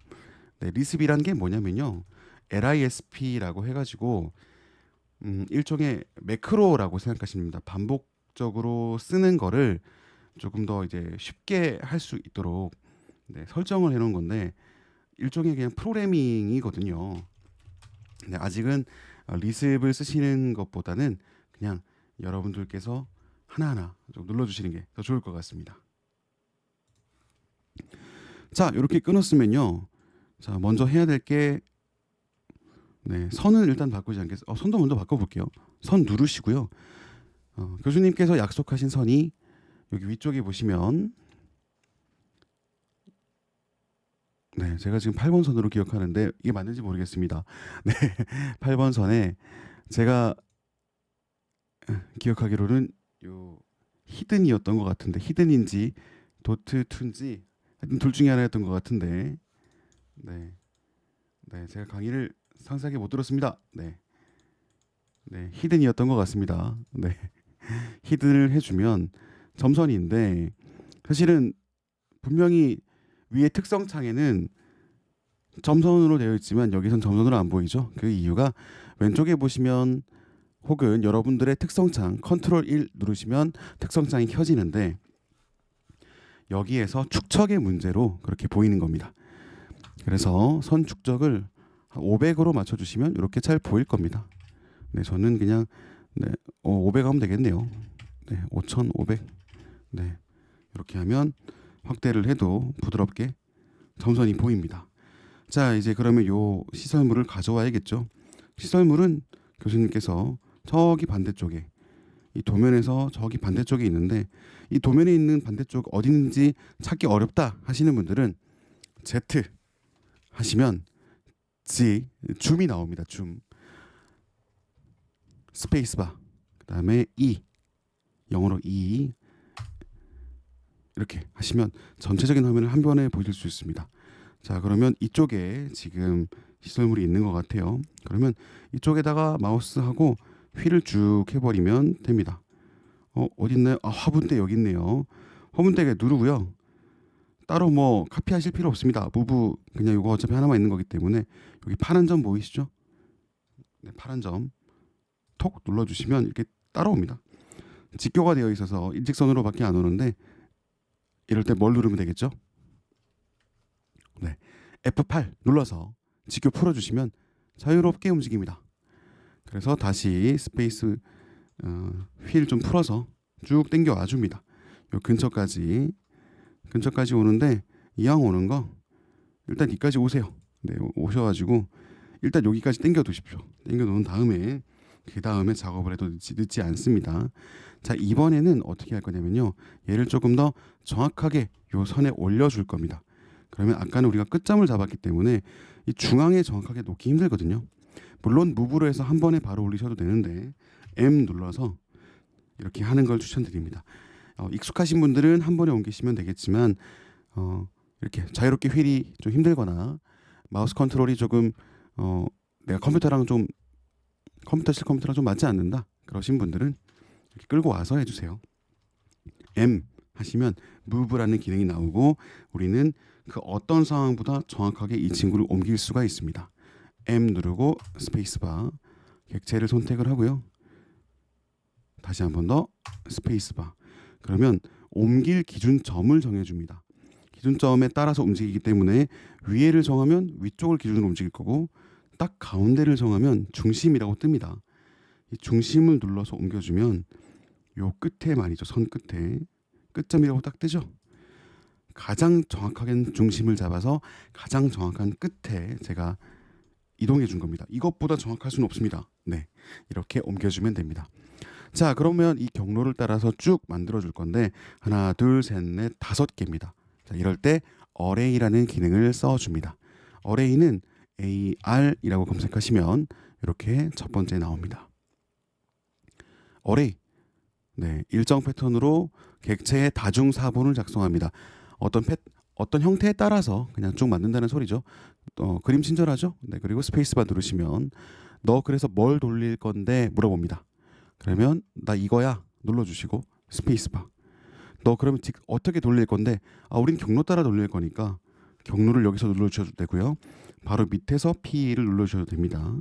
네, 리습이라는 게 뭐냐면요. LISP라고 해가지고 일종의 매크로라고 생각하시면 됩니다. 반복적으로 쓰는 거를 조금 더 이제 쉽게 할 수 있도록 네, 설정을 해놓은 건데 일종의 그냥 프로그래밍이거든요. 네, 아직은 리습을 쓰시는 것보다는 그냥 여러분들께서 하나하나 좀 눌러주시는 게 더 좋을 것 같습니다. 자, 이렇게 끊었으면요. 자, 먼저 해야 될 게 네, 선은 일단 바꾸지 않겠습니다. 선도 먼저 바꿔볼게요. 선 누르시고요. 교수님께서 약속하신 선이 여기 위쪽에 보시면 네, 제가 지금 8번 선으로 기억하는데 이게 맞는지 모르겠습니다. 네, 8번 선에 제가 기억하기로는 요 히든이었던 것 같은데 히든인지 도트 2인지 하여튼 둘 중에 하나였던 것 같은데 네, 네, 제가 강의를 상세하게 못 들었습니다. 네, 네, 히든이었던 것 같습니다. 네, 히든을 해주면 점선인데 사실은 분명히 위에 특성 창에는 점선으로 되어 있지만 여기선 점선으로 안 보이죠. 그 이유가 왼쪽에 보시면 혹은 여러분들의 특성창 컨트롤 1 누르시면 특성창이 켜지는데 여기에서 축척의 문제로 그렇게 보이는 겁니다. 그래서 선 축적을 500으로 맞춰주시면 이렇게 잘 보일 겁니다. 네, 저는 그냥 네, 500 하면 되겠네요. 네, 5500. 네, 이렇게 하면 확대를 해도 부드럽게 점선이 보입니다. 자, 이제 그러면 요 시설물을 가져와야겠죠. 시설물은 교수님께서 저기 반대쪽에, 이 도면에서 저기 반대쪽에 있는데, 이 도면에 있는 반대쪽 어디 있는지 찾기 어렵다 하시는 분들은 Z 하시면 줌이 나옵니다. 줌. 스페이스바. 그다음에 영어로 이렇게 하시면 전체적인 화면을 한 번에 보실 수 있습니다. 자, 그러면 이쪽에 지금 시설물이 있는 것 같아요. 그러면 이쪽에다가 마우스하고 휠을 쭉 해버리면 됩니다. 어디 있나요? 화분대 여기 있네요. 화분대 누르고요. 따로 뭐 카피하실 필요 없습니다. 무브 그냥 이거 어차피 하나만 있는 거기 때문에 여기 파란 점 보이시죠? 네, 파란 점 톡 눌러주시면 이렇게 따라옵니다. 직교가 되어 있어서 일직선으로밖에 안 오는데 이럴 때 뭘 누르면 되겠죠? 네, F8 눌러서 직교 풀어주시면 자유롭게 움직입니다. 그래서 다시 스페이스 휠 좀 풀어서 쭉 당겨 와줍니다. 요 근처까지 오는데 이왕 오는 거 일단 여기까지 오세요. 네, 오셔가지고 일단 여기까지 당겨 두십시오. 당겨 놓은 다음에 그 다음에 작업을 해도 늦지 않습니다. 자, 이번에는 어떻게 할 거냐면요, 얘를 조금 더 정확하게 요 선에 올려줄 겁니다. 그러면 아까는 우리가 끝점을 잡았기 때문에 이 중앙에 정확하게 놓기 힘들거든요. 물론 무브로 해서 한 번에 바로 올리셔도 되는데 M 눌러서 이렇게 하는 걸 추천드립니다. 익숙하신 분들은 한 번에 옮기시면 되겠지만 이렇게 자유롭게 휠이 좀 힘들거나 마우스 컨트롤이 조금 내가 컴퓨터랑 좀 맞지 않는다 그러신 분들은 이렇게 끌고 와서 해주세요. M 하시면 Move라는 기능이 나오고 우리는 그 어떤 상황보다 정확하게 이 친구를 옮길 수가 있습니다. M 누르고 스페이스바, 객체를 선택을 하고요. 다시 한 번 더 스페이스바. 그러면 옮길 기준점을 정해줍니다. 기준점에 따라서 움직이기 때문에 위에를 정하면 위쪽을 기준으로 움직일 거고 딱 가운데를 정하면 중심이라고 뜹니다. 이 중심을 눌러서 옮겨주면 요 끝에 말이죠. 선 끝에 끝점이라고 딱 뜨죠. 가장 정확하게 중심을 잡아서 가장 정확한 끝에 제가 이동해 준 겁니다. 이것보다 정확할 수는 없습니다. 네, 이렇게 옮겨주면 됩니다. 자, 그러면 이 경로를 따라서 쭉 만들어 줄 건데 하나, 둘, 셋, 넷, 5개입니다. 자, 이럴 때 array라는 기능을 써줍니다. array는 AR이라고 검색하시면 이렇게 첫 번째 나옵니다. array, 네, 일정 패턴으로 객체의 다중사본을 작성합니다. 어떤 형태에 따라서 그냥 쭉 만든다는 소리죠. 그림 친절하죠? 네, 그리고 스페이스바 누르시면 너 그래서 뭘 돌릴 건데 물어봅니다. 그러면 나 이거야 눌러주시고 스페이스바. 너 그러면 어떻게 돌릴 건데? 우린 경로 따라 돌릴 거니까 경로를 여기서 눌러주셔도 되고요. 바로 밑에서 P를 눌러주셔도 됩니다.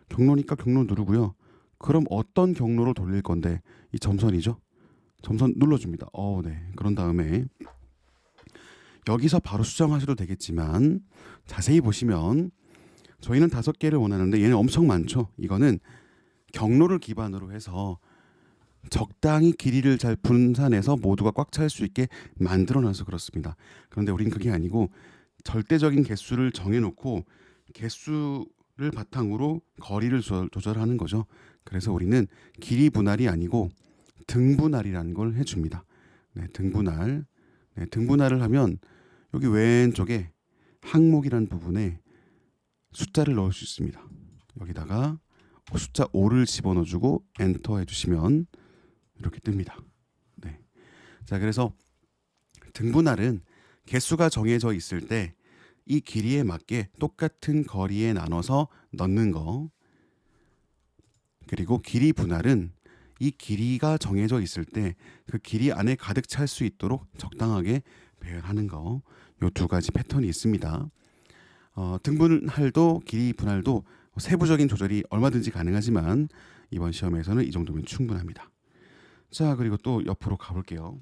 경로니까 경로 누르고요. 그럼 어떤 경로로 돌릴 건데? 이 점선이죠. 점선 눌러줍니다. 네. 그런 다음에 여기서 바로 수정하셔도 되겠지만 자세히 보시면 저희는 5개를 원하는데 얘는 엄청 많죠. 이거는 경로를 기반으로 해서 적당히 길이를 잘 분산해서 모두가 꽉 찰 수 있게 만들어놔서 그렇습니다. 그런데 우린 그게 아니고 절대적인 개수를 정해놓고 개수를 바탕으로 거리를 조절하는 거죠. 그래서 우리는 길이 분할이 아니고 등분할이라는 걸 해줍니다. 네, 등분할. 네, 등분할을 하면 여기 왼쪽에 항목이라는 부분에 숫자를 넣을 수 있습니다. 여기다가 숫자 5를 집어넣어주고 엔터 해주시면 이렇게 뜹니다. 네. 자, 그래서 등분할은 개수가 정해져 있을 때 이 길이에 맞게 똑같은 거리에 나눠서 넣는 거. 그리고 길이 분할은 이 길이가 정해져 있을 때 그 길이 안에 가득 찰 수 있도록 적당하게 배열하는 거. 요 2가지 패턴이 있습니다. 등분할도 길이 분할도 세부적인 조절이 얼마든지 가능하지만 이번 시험에서는 이 정도면 충분합니다. 자, 그리고 또 옆으로 가볼게요.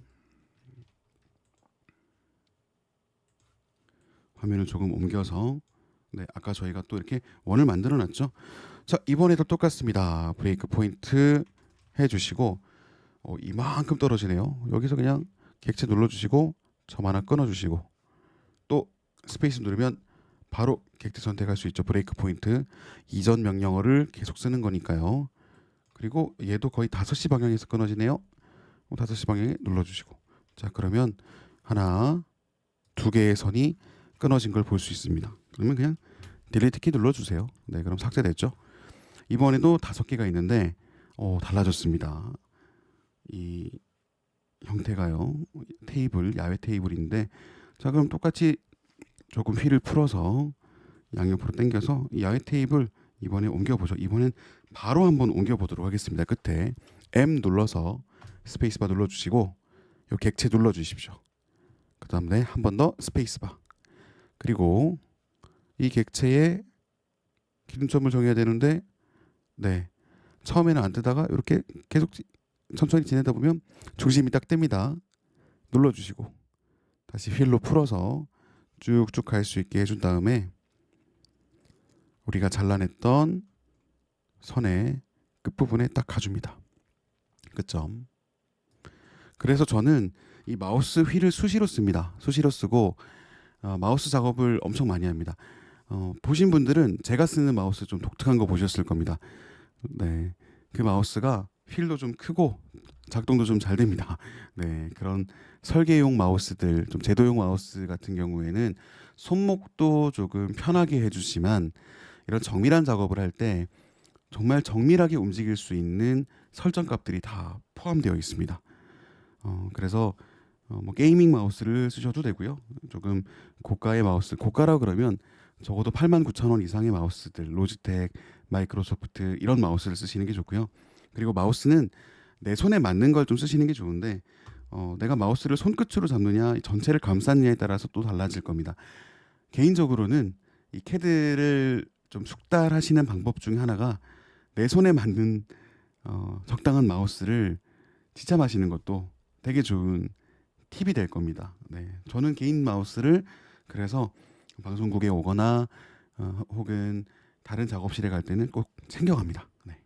화면을 조금 옮겨서, 네, 아까 저희가 또 이렇게 원을 만들어 놨죠. 자, 이번에도 똑같습니다. 브레이크 포인트 해주시고 이만큼 떨어지네요. 여기서 그냥 객체 눌러주시고 점 하나 끊어주시고 또 스페이스 누르면 바로 객체 선택할 수 있죠. 브레이크 포인트 이전 명령어를 계속 쓰는 거니까요. 그리고 얘도 거의 5시 방향에서 끊어지네요. 5시 방향에 눌러주시고, 자 그러면 하나, 두 개의 선이 끊어진 걸 볼 수 있습니다. 그러면 그냥 딜리트 키 눌러주세요. 네, 그럼 삭제됐죠. 이번에도 5개가 있는데 달라졌습니다. 이 형태가요. 테이블, 야외 테이블인데, 자 그럼 똑같이 조금 휠을 풀어서 양옆으로 당겨서 이 야외 테이블 이번에 옮겨보죠. 이번엔 바로 한번 옮겨보도록 하겠습니다. 끝에 M 눌러서 스페이스바 눌러주시고 요 객체 눌러주십시오. 그 다음에 한 번 더 스페이스바, 그리고 이 객체에 기준점을 정해야 되는데, 네, 처음에는 안 뜨다가 이렇게 계속 천천히 지내다 보면 중심이 딱 뜹니다. 눌러주시고 다시 휠로 풀어서 쭉쭉 갈 수 있게 해준 다음에 우리가 잘라냈던 선의 끝부분에 딱 가줍니다. 끝점. 그래서 저는 이 마우스 휠을 수시로 씁니다. 수시로 쓰고 마우스 작업을 엄청 많이 합니다. 보신 분들은 제가 쓰는 마우스 좀 독특한 거 보셨을 겁니다. 네, 그 마우스가 휠도 좀 크고 작동도 좀 잘 됩니다. 네, 그런 설계용 마우스들, 좀 제도용 마우스 같은 경우에는 손목도 조금 편하게 해주지만 이런 정밀한 작업을 할 때 정말 정밀하게 움직일 수 있는 설정 값들이 다 포함되어 있습니다. 그래서 뭐 게이밍 마우스를 쓰셔도 되고요. 조금 고가의 마우스, 고가라 그러면 적어도 89,000원 이상의 마우스들, 로지텍, 마이크로소프트 이런 마우스를 쓰시는 게 좋고요. 그리고 마우스는 내 손에 맞는 걸 좀 쓰시는 게 좋은데, 내가 마우스를 손끝으로 잡느냐 전체를 감쌌느냐에 따라서 또 달라질 겁니다. 개인적으로는 이 캐드를 좀 숙달하시는 방법 중에 하나가 내 손에 맞는 적당한 마우스를 지참하시는 것도 되게 좋은 팁이 될 겁니다. 네, 저는 개인 마우스를 그래서 방송국에 오거나 혹은 다른 작업실에 갈 때는 꼭 챙겨갑니다. 네.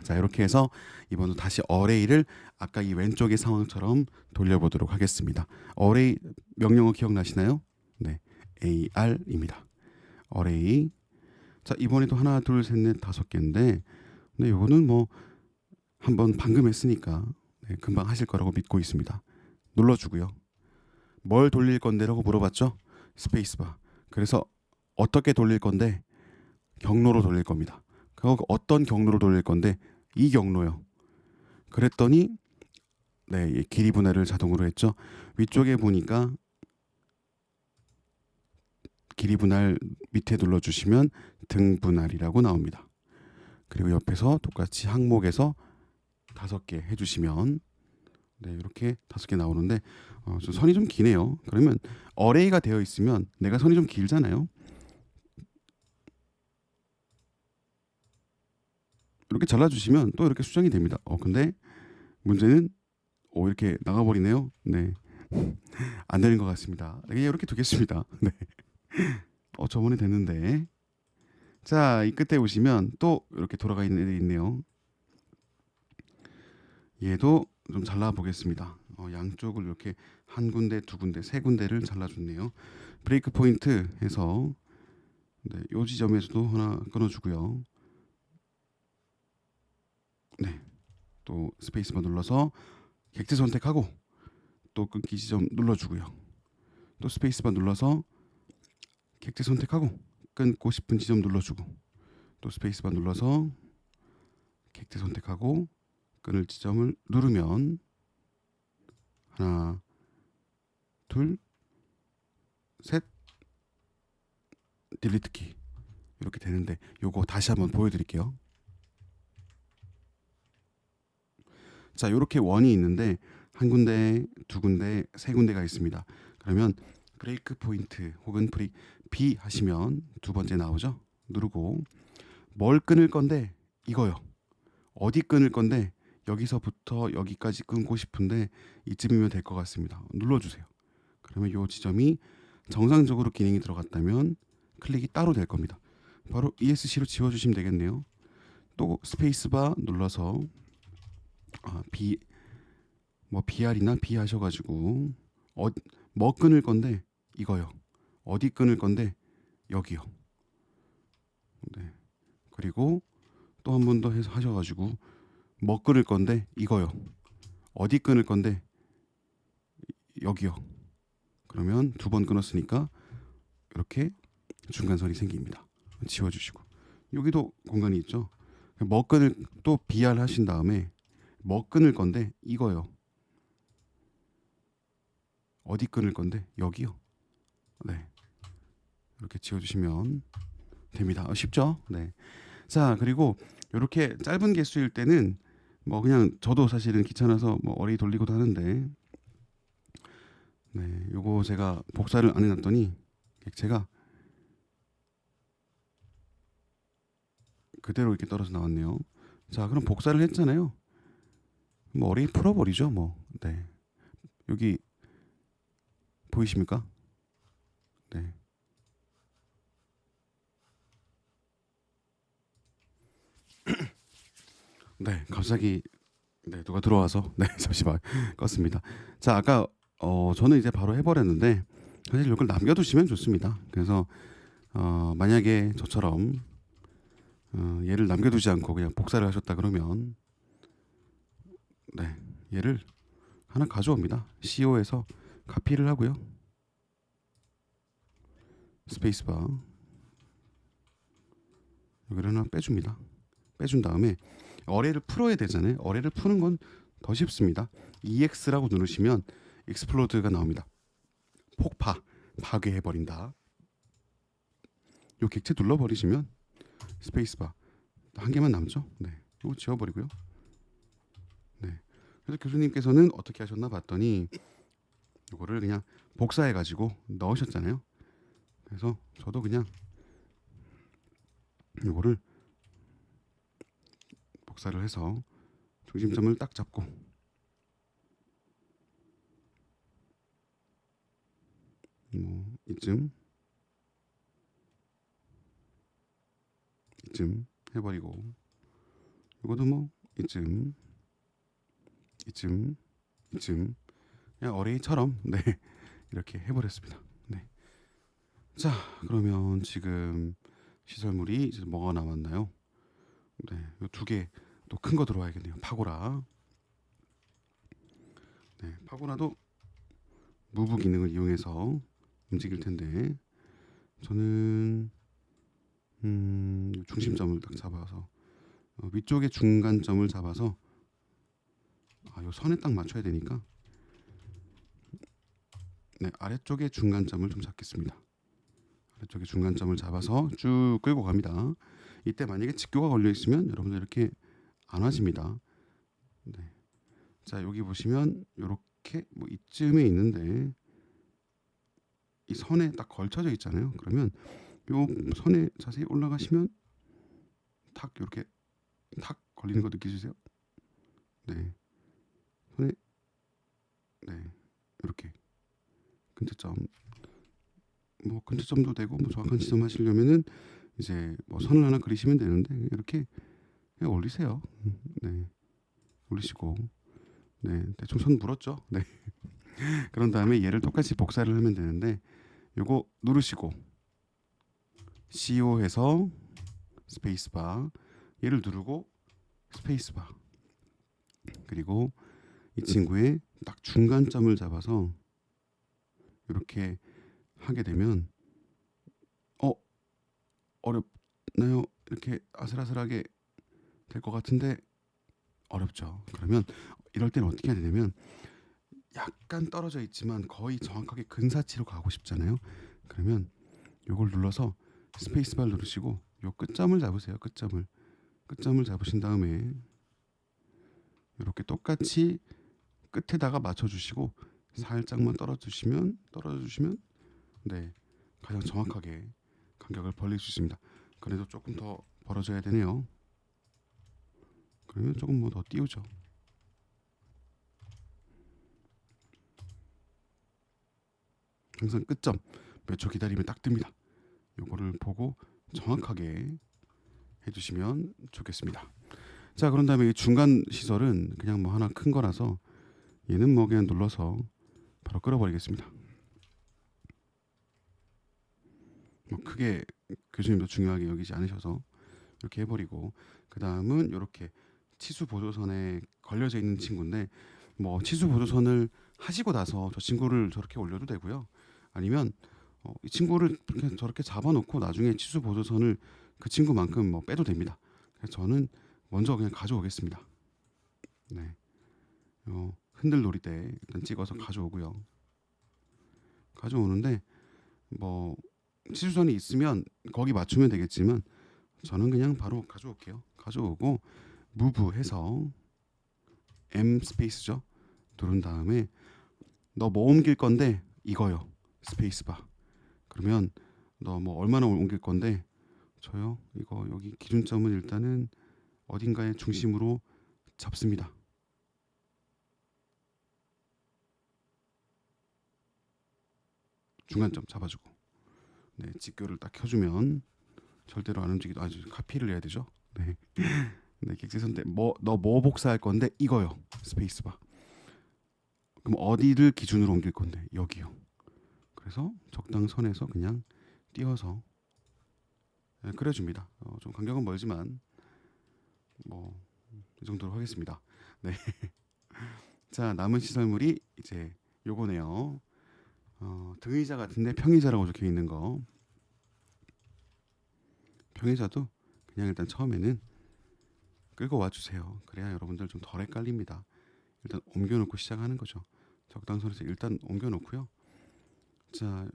자, 이렇게 해서 이번도 다시 어레이를 아까 이 왼쪽의 상황처럼 돌려보도록 하겠습니다. 어레이 명령어 기억나시나요? 네, AR입니다. 어레이. 자, 이번에도 하나, 둘, 셋, 넷, 5개인데, 네, 이거는 뭐 한번 방금 했으니까 네, 금방 하실 거라고 믿고 있습니다. 눌러주고요. 뭘 돌릴 건데라고 물어봤죠? 스페이스바. 그래서 어떻게 돌릴 건데? 경로로 돌릴 겁니다. 그리고 어떤 경로로 돌릴 건데? 이 경로요. 그랬더니 네, 길이 분할을 자동으로 했죠. 위쪽에 보니까 길이 분할 밑에 눌러주시면 등 분할이라고 나옵니다. 그리고 옆에서 똑같이 항목에서 5개 해주시면 네, 이렇게 5개 나오는데 좀 선이 좀 기네요. 그러면 어레이가 되어 있으면 내가 선이 좀 길잖아요. 이렇게 잘라주시면 또 이렇게 수정이 됩니다. 근데 문제는 이렇게 나가버리네요. 네, 안 되는 것 같습니다. 그냥 이렇게 두겠습니다. 네, 저번에 됐는데. 자, 이 끝에 보시면 또 이렇게 돌아가 있는 애들이 있네요. 얘도 좀 잘라 보겠습니다. 양쪽을 이렇게 한 군데, 두 군데, 세 군데를 잘라줬네요. 브레이크 포인트 해서 네, 요 지점에서도 하나 끊어주고요. 네, 또 스페이스바 눌러서 객체 선택하고 또 끊기 지점 눌러주고요. 또 스페이스바 눌러서 객체 선택하고 끊고 싶은 지점 눌러주고, 또 스페이스바 눌러서 객체 선택하고 끊을 지점을 누르면 하나, 둘, 셋, 딜리트 키 이렇게 되는데, 요거 다시 한번 보여드릴게요. 자, 이렇게 원이 있는데 한 군데, 두 군데, 세 군데가 있습니다. 그러면 브레이크 포인트 혹은 B 하시면 두 번째 나오죠. 누르고 뭘 끊을 건데, 이거요. 어디 끊을 건데 여기서부터 여기까지 끊고 싶은데 이쯤이면 될 것 같습니다. 눌러주세요. 그러면 이 지점이 정상적으로 기능이 들어갔다면 클릭이 따로 될 겁니다. 바로 ESC로 지워주시면 되겠네요. 또 스페이스바 눌러서 BR이나 B 하셔가지고 뭐 끊을 건데 이거요. 어디 끊을 건데 여기요. 네. 그리고 또 한 번 더 해서 하셔가지고 뭐 끊을 건데 이거요. 어디 끊을 건데 여기요. 그러면 두 번 끊었으니까 이렇게 중간선이 생깁니다. 지워주시고 여기도 공간이 있죠. 뭐 끊을 또 BR 하신 다음에 뭐 끊을 건데 이거요. 어디 끊을 건데 여기요. 네, 이렇게 지워주시면 됩니다. 쉽죠? 네. 자, 그리고 이렇게 짧은 개수일 때는 뭐 그냥 저도 사실은 귀찮아서 뭐 어레이 돌리고도 하는데, 네, 요거 제가 복사를 안 해놨더니 객체가 그대로 이렇게 떨어져 나왔네요. 자, 그럼 복사를 했잖아요. 뭐 어레이 풀어버리죠, 뭐. 네, 여기 보이십니까? 네. 네, 갑자기 네, 누가 들어와서 네, 잠시만 껐습니다. 자, 아까 저는 이제 바로 해버렸는데 사실 이걸 남겨두시면 좋습니다. 그래서 만약에 저처럼 얘를 남겨두지 않고 그냥 복사를 하셨다 그러면 네, 얘를 하나 가져옵니다. CO에서 카피를 하고요. 스페이스바 여기를 하나 빼줍니다. 빼준 다음에 어레이를 풀어야 되잖아요. 어레이를 푸는 건 더 쉽습니다. EX라고 누르시면 익스플로드가 나옵니다. 폭파, 파괴해버린다. 요 객체 눌러버리시면 스페이스바 한 개만 남죠. 네, 이거 지워버리고요. 네, 그래서 교수님께서는 어떻게 하셨나 봤더니 이거를 그냥 복사해가지고 넣으셨잖아요. 그래서 저도 그냥 이거를 복사를 해서 중심점을 딱 잡고 뭐 이쯤 해버리고 이것도 뭐 이쯤 그냥 어레이처럼 네 이렇게 해버렸습니다. 네. 자, 그러면 지금 시설물이 이제 뭐가 남았나요? 네, 두 개 또 큰 거 들어와야겠네요. 파고라. 네, 파고라도 무브 기능을 이용해서 움직일 텐데 저는 중심점을 딱 잡아서 위쪽에 중간점을 잡아서 요 선에 딱 맞춰야 되니까 네, 아래쪽에 중간점을 좀 잡겠습니다. 아래쪽에 중간점을 잡아서 쭉 끌고 갑니다. 이때 만약에 직교가 걸려 있으면 여러분들 이렇게 안 와집니다. 네. 자, 여기 보시면 이렇게 뭐 이쯤에 있는데 이 선에 딱 걸쳐져 있잖아요. 그러면 요 선에 자세히 올라가시면 탁 이렇게 탁 걸리는 거 느끼시세요? 네, 손에 네 이렇게 근처점 뭐 근처점도 되고 뭐 정확한 지점 하시려면은 이제 뭐 선을 하나 그리시면 되는데 이렇게 그냥 올리세요. 네, 올리시고 네 대충 선 물었죠. 네, 그런 다음에 얘를 똑같이 복사를 하면 되는데 요거 누르시고 CO 해서 스페이스바 얘를 누르고 스페이스바 그리고 이 친구의 딱 중간점을 잡아서 이렇게 하게 되면 어렵나요? 이렇게 아슬아슬하게 될 것 같은데 어렵죠. 그러면 이럴 때는 어떻게 해야 되냐면 약간 떨어져 있지만 거의 정확하게 근사치로 가고 싶잖아요. 그러면 요걸 눌러서 스페이스바를 누르시고 요 끝점을 잡으세요. 끝점을 잡으신 다음에 이렇게 똑같이 끝에다가 맞춰주시고 살짝만 떨어주시면 네 가장 정확하게 간격을 벌릴 수 있습니다. 그래도 조금 더 벌어져야 되네요. 그러면 조금 뭐 더 띄우죠. 항상 끝점 몇 초 기다리면 딱 뜹니다. 요거를 보고 정확하게 해주시면 좋겠습니다. 자, 그런 다음에 이 중간 시설은 그냥 뭐 하나 큰 거라서 얘는 뭐 그냥 눌러서 바로 끌어버리겠습니다. 뭐 크게 교수님도 중요하게 여기지 않으셔서 이렇게 해버리고, 그 다음은 이렇게 치수 보조선에 걸려져 있는 친구인데, 뭐 치수 보조선을 하시고 나서 저 친구를 저렇게 올려도 되고요. 아니면 이 친구를 그냥 저렇게 잡아놓고 나중에 치수 보조선을 그 친구만큼 뭐 빼도 됩니다. 그래서 저는 먼저 그냥 가져오겠습니다. 네, 흔들 놀이 때 일단 찍어서 가져오고요. 가져오는데 뭐 치수선이 있으면 거기 맞추면 되겠지만 저는 그냥 바로 가져올게요. 가져오고 무브 해서 M 스페이스죠. 누른 다음에 너 뭐 옮길 건데 이거요. 스페이스바. 그러면 너 뭐 얼마나 옮길 건데 저요. 이거 여기 기준점은 일단은 어딘가에 중심으로 잡습니다. 중간점 잡아주고, 네, 직교를 딱 켜주면 절대로 안 움직이도 아주 카피를 해야 되죠. 네, 네, 객지선대 너 뭐 복사할 건데 이거요. 스페이스바. 그럼 어디를 기준으로 옮길 건데 여기요. 그래서 적당선에서 그냥 띄워서 그려줍니다. 좀 간격은 멀지만 뭐 이 정도로 하겠습니다. 네. 자, 남은 시설물이 이제 요거네요. 등의자 같은데 평의자라고 적혀 있는 거. 평의자도 그냥 일단 처음에는 끌고 와주세요. 그래야 여러분들 좀 덜 헷갈립니다. 일단 옮겨놓고 시작하는 거죠. 적당선에서 일단 옮겨놓고요. 자,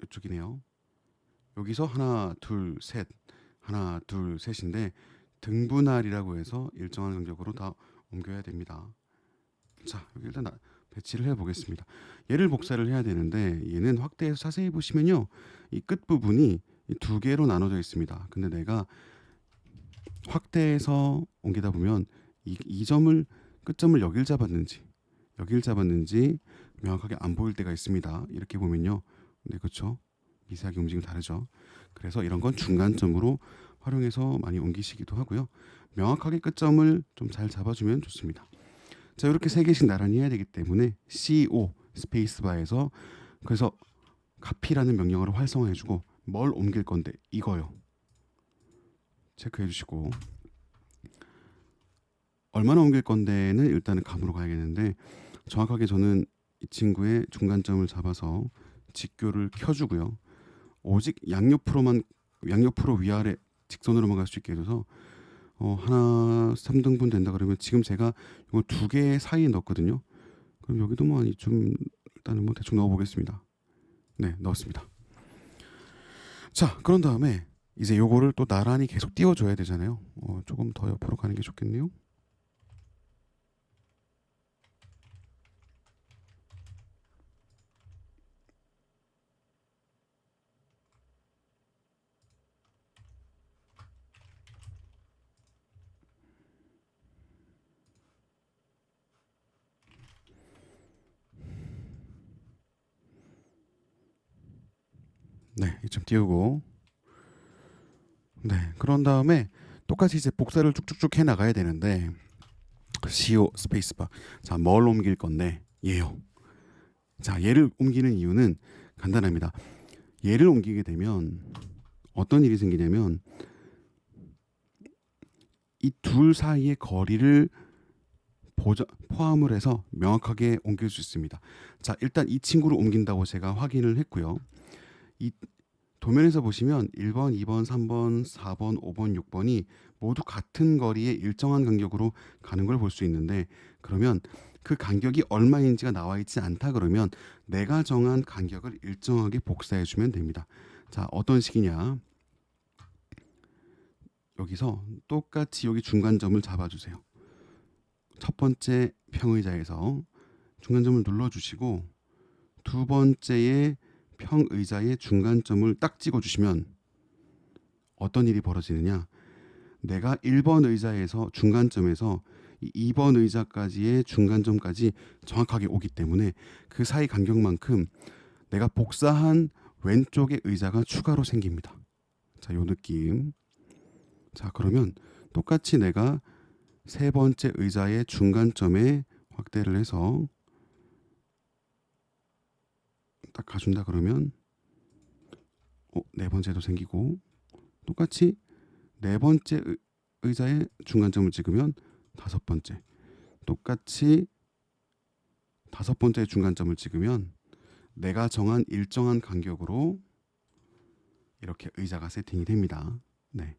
이쪽이네요. 여기서 하나, 둘, 셋, 하나, 둘, 셋인데 등분할이라고 해서 일정한 간격으로 다 옮겨야 됩니다. 자, 여기 일단 배치를 해보겠습니다. 얘를 복사를 해야 되는데 얘는 확대해서 자세히 보시면요, 이 끝 부분이 두 개로 나눠져 있습니다. 근데 내가 확대해서 옮기다 보면 이 점을 끝점을 여길 잡았는지 명확하게 안 보일 때가 있습니다. 이렇게 보면요, 네, 그렇죠. 미세하게 움직임 다르죠. 그래서 이런 건 중간점으로 활용해서 많이 옮기시기도 하고요. 명확하게 끝점을 좀 잘 잡아주면 좋습니다. 자, 이렇게 세 개씩 나란히 해야 되기 때문에 CO 스페이스바에서 그래서 카피라는 명령어를 활성화해주고 뭘 옮길 건데 이거요. 체크해주시고 얼마나 옮길 건데는 일단은 감으로 가야겠는데 정확하게 저는 이 친구의 중간점을 잡아서 직교를 켜주고요. 오직 양옆으로 위아래 직선으로만 갈 수 있게 해줘서 하나 3등분 된다 그러면 지금 제가 이거 두 개 사이에 넣었거든요. 그럼 여기도 뭐 좀 일단은 뭐 대충 넣어보겠습니다. 네, 넣었습니다. 자, 그런 다음에 이제 요거를 또 나란히 계속 띄워줘야 되잖아요. 조금 더 옆으로 가는 게 좋겠네요. 네, 이쯤 띄우고, 네, 그런 다음에 똑같이 이제 복사를 쭉쭉쭉 해 나가야 되는데 CO 스페이스바. 자, 뭘 옮길 건데 얘요. 자, 얘를 옮기는 이유는 간단합니다. 얘를 옮기게 되면 어떤 일이 생기냐면 이 둘 사이의 거리를 포함을 해서 명확하게 옮길 수 있습니다. 자, 일단 이 친구를 옮긴다고 제가 확인을 했고요. 이 도면에서 보시면 1번, 2번, 3번, 4번, 5번, 6번이 모두 같은 거리에 일정한 간격으로 가는 걸 볼 수 있는데, 그러면 그 간격이 얼마인지가 나와 있지 않다 그러면 내가 정한 간격을 일정하게 복사해 주면 됩니다. 자, 어떤 식이냐? 여기서 똑같이 여기 중간점을 잡아주세요. 첫 번째 평의자에서 중간점을 눌러주시고 두 번째의 평의자의 중간점을 딱 찍어주시면 어떤 일이 벌어지느냐? 내가 1번 의자에서 중간점에서 2번 의자까지의 중간점까지 정확하게 오기 때문에 그 사이 간격만큼 내가 복사한 왼쪽의 의자가 추가로 생깁니다. 자, 요 느낌. 자, 그러면 똑같이 내가 세 번째 의자의 중간점에 확대를 해서 딱 가준다 그러면 네 번째도 생기고 똑같이 네 번째 의자의 중간점을 찍으면 다섯 번째, 똑같이 다섯 번째 중간점을 찍으면 내가 정한 일정한 간격으로 이렇게 의자가 세팅이 됩니다. 네.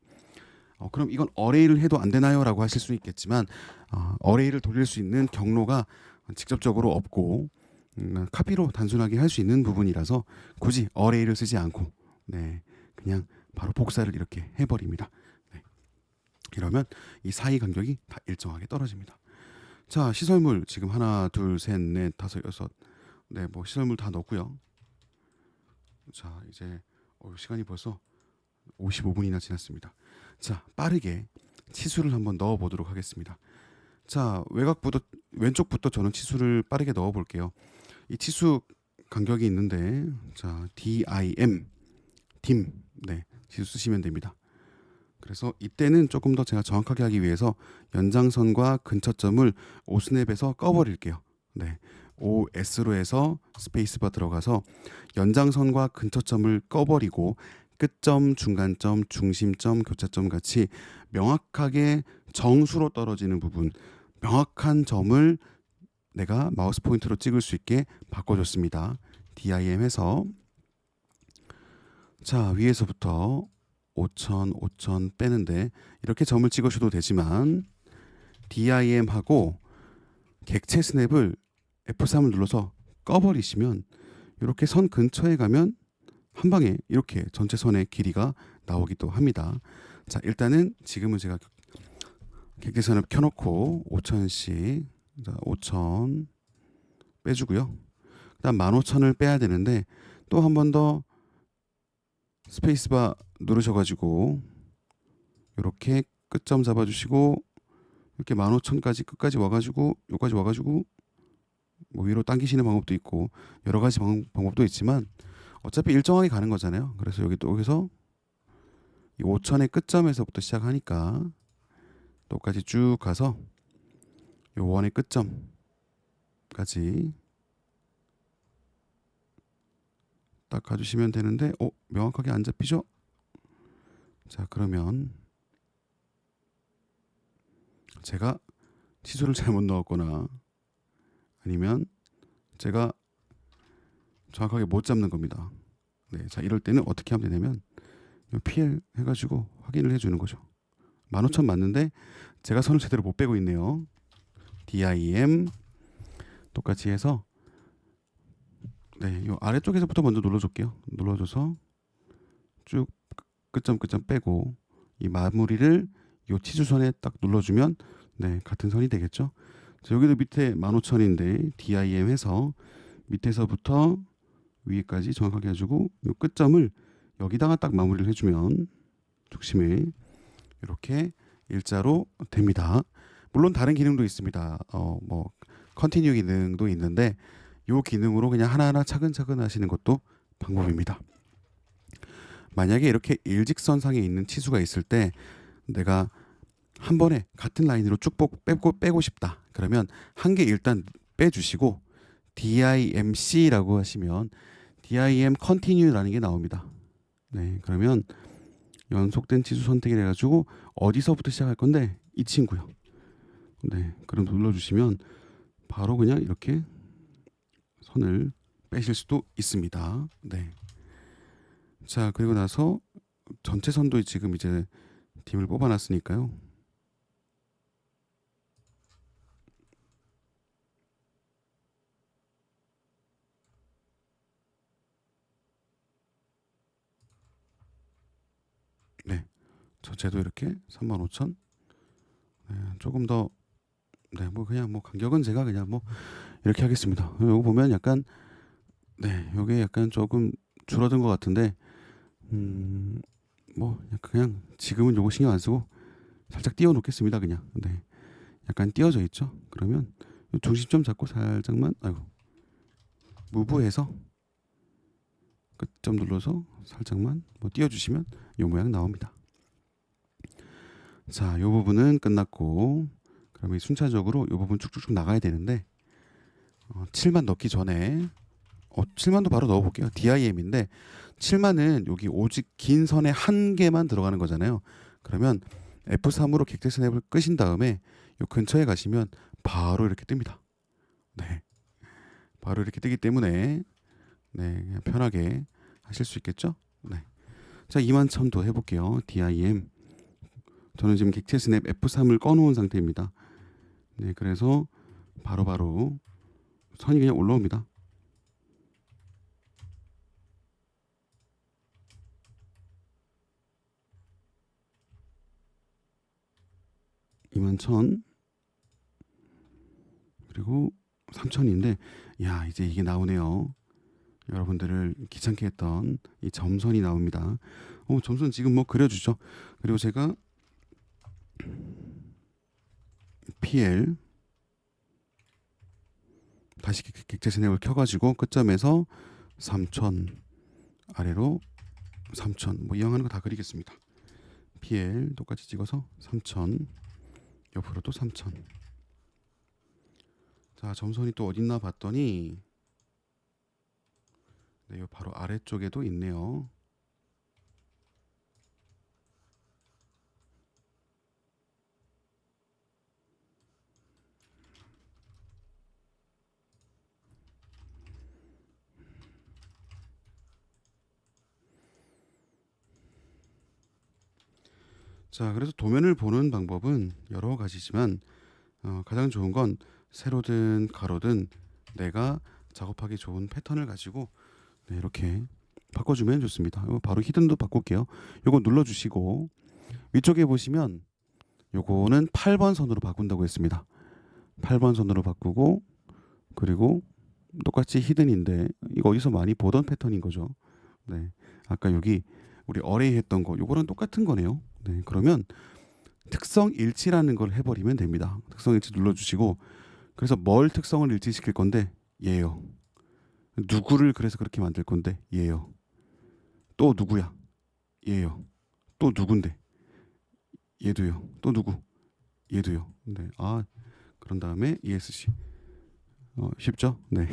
그럼 이건 어레이를 해도 안 되나요? 라고 하실 수 있겠지만 어레이를 돌릴 수 있는 경로가 직접적으로 없고 카피로 단순하게 할 수 있는 부분이라서 굳이 어레이를 쓰지 않고 네, 그냥 바로 복사를 이렇게 해버립니다. 네. 이러면 이 사이 간격이 다 일정하게 떨어집니다. 자, 시설물 지금 하나, 둘, 셋, 넷, 다섯, 여섯. 네, 뭐 시설물 다 넣고요. 자, 이제 시간이 벌써 55분이나 지났습니다. 자, 빠르게 치수를 한번 넣어 보도록 하겠습니다. 자, 왼쪽부터 저는 치수를 빠르게 넣어 볼게요. 이 치수 간격이 있는데, 자, DIM, 네, 치수 쓰시면 됩니다. 그래서 이때는 조금 더 제가 정확하게 하기 위해서 연장선과 근처점을 오스냅에서 꺼버릴게요. 네, OS로 해서 스페이스바 들어가서 연장선과 근처점을 꺼버리고 끝점, 중간점, 중심점, 교차점 같이 명확하게 정수로 떨어지는 부분, 명확한 점을 내가 마우스 포인트로 찍을 수 있게 바꿔줬습니다. DIM 해서 자, 위에서부터 5,000, 5,000 빼는데 이렇게 점을 찍으셔도 되지만 DIM하고 객체 스냅을 F3을 눌러서 꺼버리시면 이렇게 선 근처에 가면 한 방에 이렇게 전체 선의 길이가 나오기도 합니다. 자, 일단은 지금은 제가 객체선을 켜놓고 5,000씩, 자, 5,000 빼주고요. 그다음 15,000을 빼야 되는데 또 한 번 더 스페이스바 누르셔가지고 이렇게 끝점 잡아주시고 이렇게 15,000까지 끝까지 와가지고 여기까지 와가지고 뭐 위로 당기시는 방법도 있고 여러 가지 방법도 있지만 어차피 일정하게 가는 거잖아요. 그래서 여기서 이 5,000의 끝점에서부터 시작하니까 똑같이 쭉 가서 요 원의 끝점까지 딱 가주시면 되는데 명확하게 안 잡히죠? 자, 그러면 제가 치수를 잘못 넣었거나 아니면 제가 정확하게 못 잡는 겁니다. 네, 자, 이럴 때는 어떻게 하면 되냐면 PL 해가지고 확인을 해주는 거죠. 15,000 맞는데 제가 선을 제대로 못 빼고 있네요. DIM 똑같이 해서 네, 요 아래쪽에서부터 먼저 눌러줄게요. 눌러줘서 쭉 끝점 빼고 이 마무리를 요 치수선에 딱 눌러주면 네, 같은 선이 되겠죠. 자, 여기도 밑에 15,000인데 DIM 해서 밑에서부터 위에까지 정확하게 해주고 요 끝점을 여기다가 딱 마무리를 해주면 중심에 이렇게 일자로 됩니다. 물론 다른 기능도 있습니다. 뭐 컨티뉴 기능도 있는데 요 기능으로 그냥 하나하나 차근차근 하시는 것도 방법입니다. 만약에 이렇게 일직선상에 있는 치수가 있을 때 내가 한 번에 같은 라인으로 쭉 빼고 싶다. 그러면 한 개 일단 빼주시고 DIMC라고 하시면 DIM Continue라는 게 나옵니다. 네, 그러면 연속된 치수 선택을 해가지고 어디서부터 시작할 건데 이 친구요. 네, 그럼 눌러주시면 바로 그냥 이렇게 선을 빼실 수도 있습니다. 네. 자, 그리고 나서 전체 선도 지금 이제 딤을 뽑아놨으니까요. 네, 전체도 이렇게 35,000. 네, 조금 더 네, 뭐 그냥 뭐 간격은 제가 그냥 뭐 이렇게 하겠습니다. 요거 보면 약간 네, 요게 약간 조금 줄어든 것 같은데 뭐 그냥 지금은 요거 신경 안 쓰고 살짝 띄워 놓겠습니다. 그냥 네, 약간 띄어져 있죠. 그러면 중심점 잡고 살짝만 무브해서 끝점 눌러서 살짝만 뭐 띄워주시면 요 모양 나옵니다. 자, 요 부분은 끝났고 그러면 순차적으로 요 부분 쭉쭉쭉 나가야 되는데 7만 넣기 전에 7만도 바로 넣어볼게요. DIM인데 7만은 여기 오직 긴 선에 한 개만 들어가는 거잖아요. 그러면 F3으로 객체 스냅을 끄신 다음에 요 근처에 가시면 바로 이렇게 뜹니다. 네, 바로 이렇게 뜨기 때문에 네, 그냥 편하게 하실 수 있겠죠? 네. 자, 21,000도 해볼게요. DIM. 저는 지금 객체 스냅 F3을 꺼놓은 상태입니다. 네, 그래서 바로바로 선이 그냥 올라옵니다. 21,000 그리고 3,000인데 야 이제 이게 나오네요. 여러분들을 귀찮게 했던 이 점선이 나옵니다. 점선 지금 뭐 그려주죠. 그리고 제가 PL 다시 객체 스냅을 켜가지고 끝점에서 3,000 아래로 3,000 뭐 이왕하는 거 다 그리겠습니다. PL 똑같이 찍어서 3,000 옆으로도 3,000. 자, 점선이 또 어딨나 봤더니 네, 요 바로 아래쪽에도 있네요. 자, 그래서 도면을 보는 방법은 여러 가지지만 가장 좋은 건 세로든 가로든 내가 작업하기 좋은 패턴을 가지고 네, 이렇게 바꿔주면 좋습니다. 바로 히든도 바꿀게요. 요거 눌러주시고 위쪽에 보시면 요거는 8번 선으로 바꾼다고 했습니다. 8번 선으로 바꾸고 그리고 똑같이 히든인데 이거 어디서 많이 보던 패턴인 거죠. 네, 아까 여기 우리 어레이 했던 거 요거랑 똑같은 거네요. 네, 그러면 특성 일치라는 걸 해버리면 됩니다. 특성 일치 눌러주시고 그래서 뭘 특성을 일치시킬 건데 얘요. 누구를 그래서 그렇게 만들 건데 얘요. 또 누구야? 얘요. 또 누군데? 얘도요. 또 누구? 얘도요. 네. 그런 다음에 ESC. 쉽죠? 네.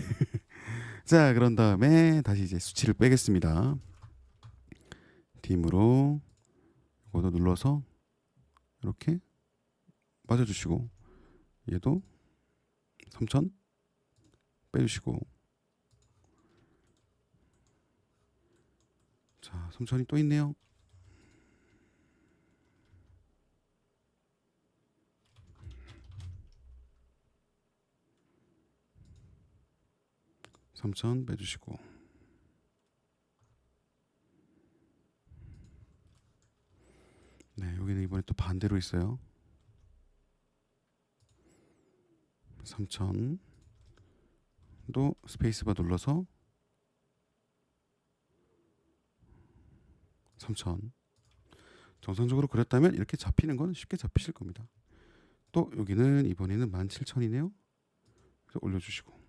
자, 그런 다음에 다시 이제 수치를 빼겠습니다. 딤으로 이거도 눌러서 이렇게 빠져주시고 얘도 3,000 빼주시고 자, 3,000이 또 있네요. 삼천 빼주시고 네, 여기는 이번에 또 반대로 있어요. 3,000도 스페이스바 눌러서 3,000 정상적으로 그렸다면 이렇게 잡히는 건 쉽게 잡히실 겁니다. 또 여기는 이번에는 17,000이네요. 그래서 올려주시고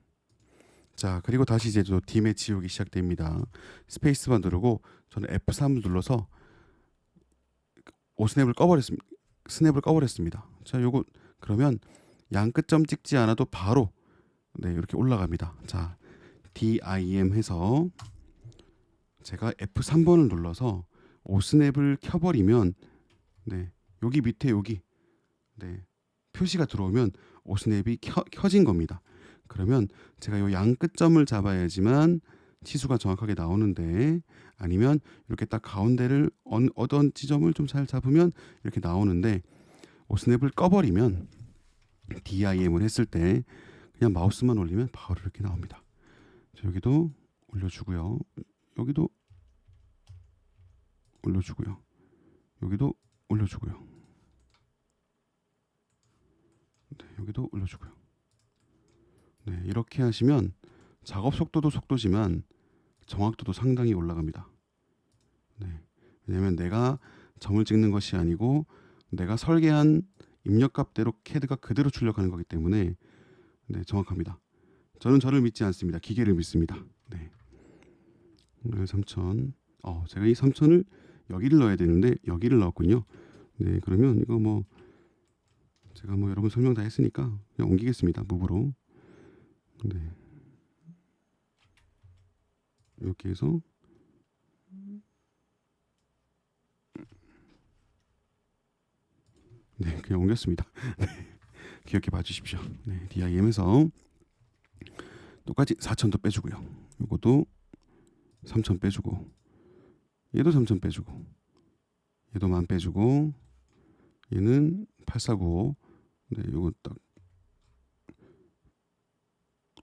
자, 그리고 다시 이제 또 딤의 지우기 시작됩니다. 스페이스바 누르고 저는 F3 눌러서 스냅을 꺼버렸습니다. 스냅을 꺼버렸습니다. 자, 요거 그러면 양 끝점 찍지 않아도 바로 네, 이렇게 올라갑니다. 자, DIM 해서 제가 F3번을 눌러서 오스냅을 켜버리면 네, 여기 밑에 여기 네, 표시가 들어오면 오스냅이 켜진 겁니다. 그러면 제가 요 양 끝점을 잡아야지만 치수가 정확하게 나오는데 아니면 이렇게 딱 가운데를 어떤 지점을 좀 잘 잡으면 이렇게 나오는데 오스냅을 꺼버리면 DIM을 했을 때 그냥 마우스만 올리면 바로 이렇게 나옵니다. 자, 여기도 올려주고요. 여기도 올려주고요. 여기도 올려주고요. 네, 여기도 올려주고요. 네, 이렇게 하시면 작업 속도도 속도지만 정확도도 상당히 올라갑니다. 네, 왜냐하면 내가 점을 찍는 것이 아니고 내가 설계한 입력값대로 CAD가 그대로 출력하는 거기 때문에 네, 정확합니다. 저는 저를 믿지 않습니다. 기계를 믿습니다. 네, 3,000. 제가 이 3,000을 여기를 넣어야 되는데 여기를 넣었군요. 네, 그러면 이거 뭐 제가 뭐 여러분 설명 다 했으니까 그냥 옮기겠습니다. 무브로. 네. 이렇게 해서 네, 그냥 옮겼습니다. 귀엽게 봐주십시오. 네, DIM에서 똑같이 4,000도 빼주고요. 요것도 3,000 빼주고, 얘도 3,000 빼주고, 얘도 10,000 빼주고, 얘는 8,495. 네, 요거 딱.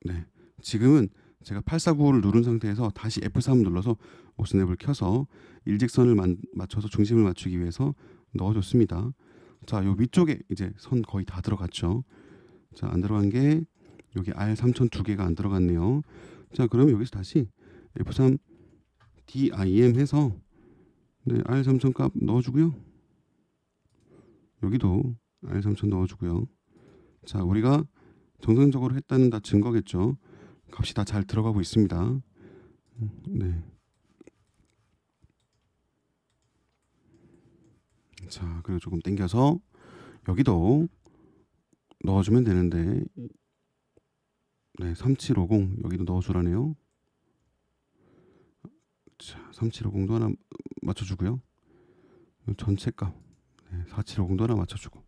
네, 지금은 제가 8,495를 누른 상태에서 다시 F3 눌러서 오스냅을 켜서 일직선을 맞춰서 중심을 맞추기 위해서 넣어줬습니다. 자, 요 위쪽에 이제 선 거의 다 들어갔죠. 자, 안 들어간 게 여기 R3000 두 개가 안 들어갔네요. 자, 그러면 여기서 다시 F3 DIM 해서 네, R3000 값 넣어주고요. 여기도 R3000 넣어주고요. 자, 우리가 정상적으로 했다는 다 증거겠죠. 값이 다 잘 들어가고 있습니다. 네. 자, 그리고 조금 당겨서 여기도 넣어주면 되는데, 네, 3750 여기도 넣어주라네요. 자, 3750도 하나 맞춰주고요. 전체 값 네, 4750도 하나 맞춰주고.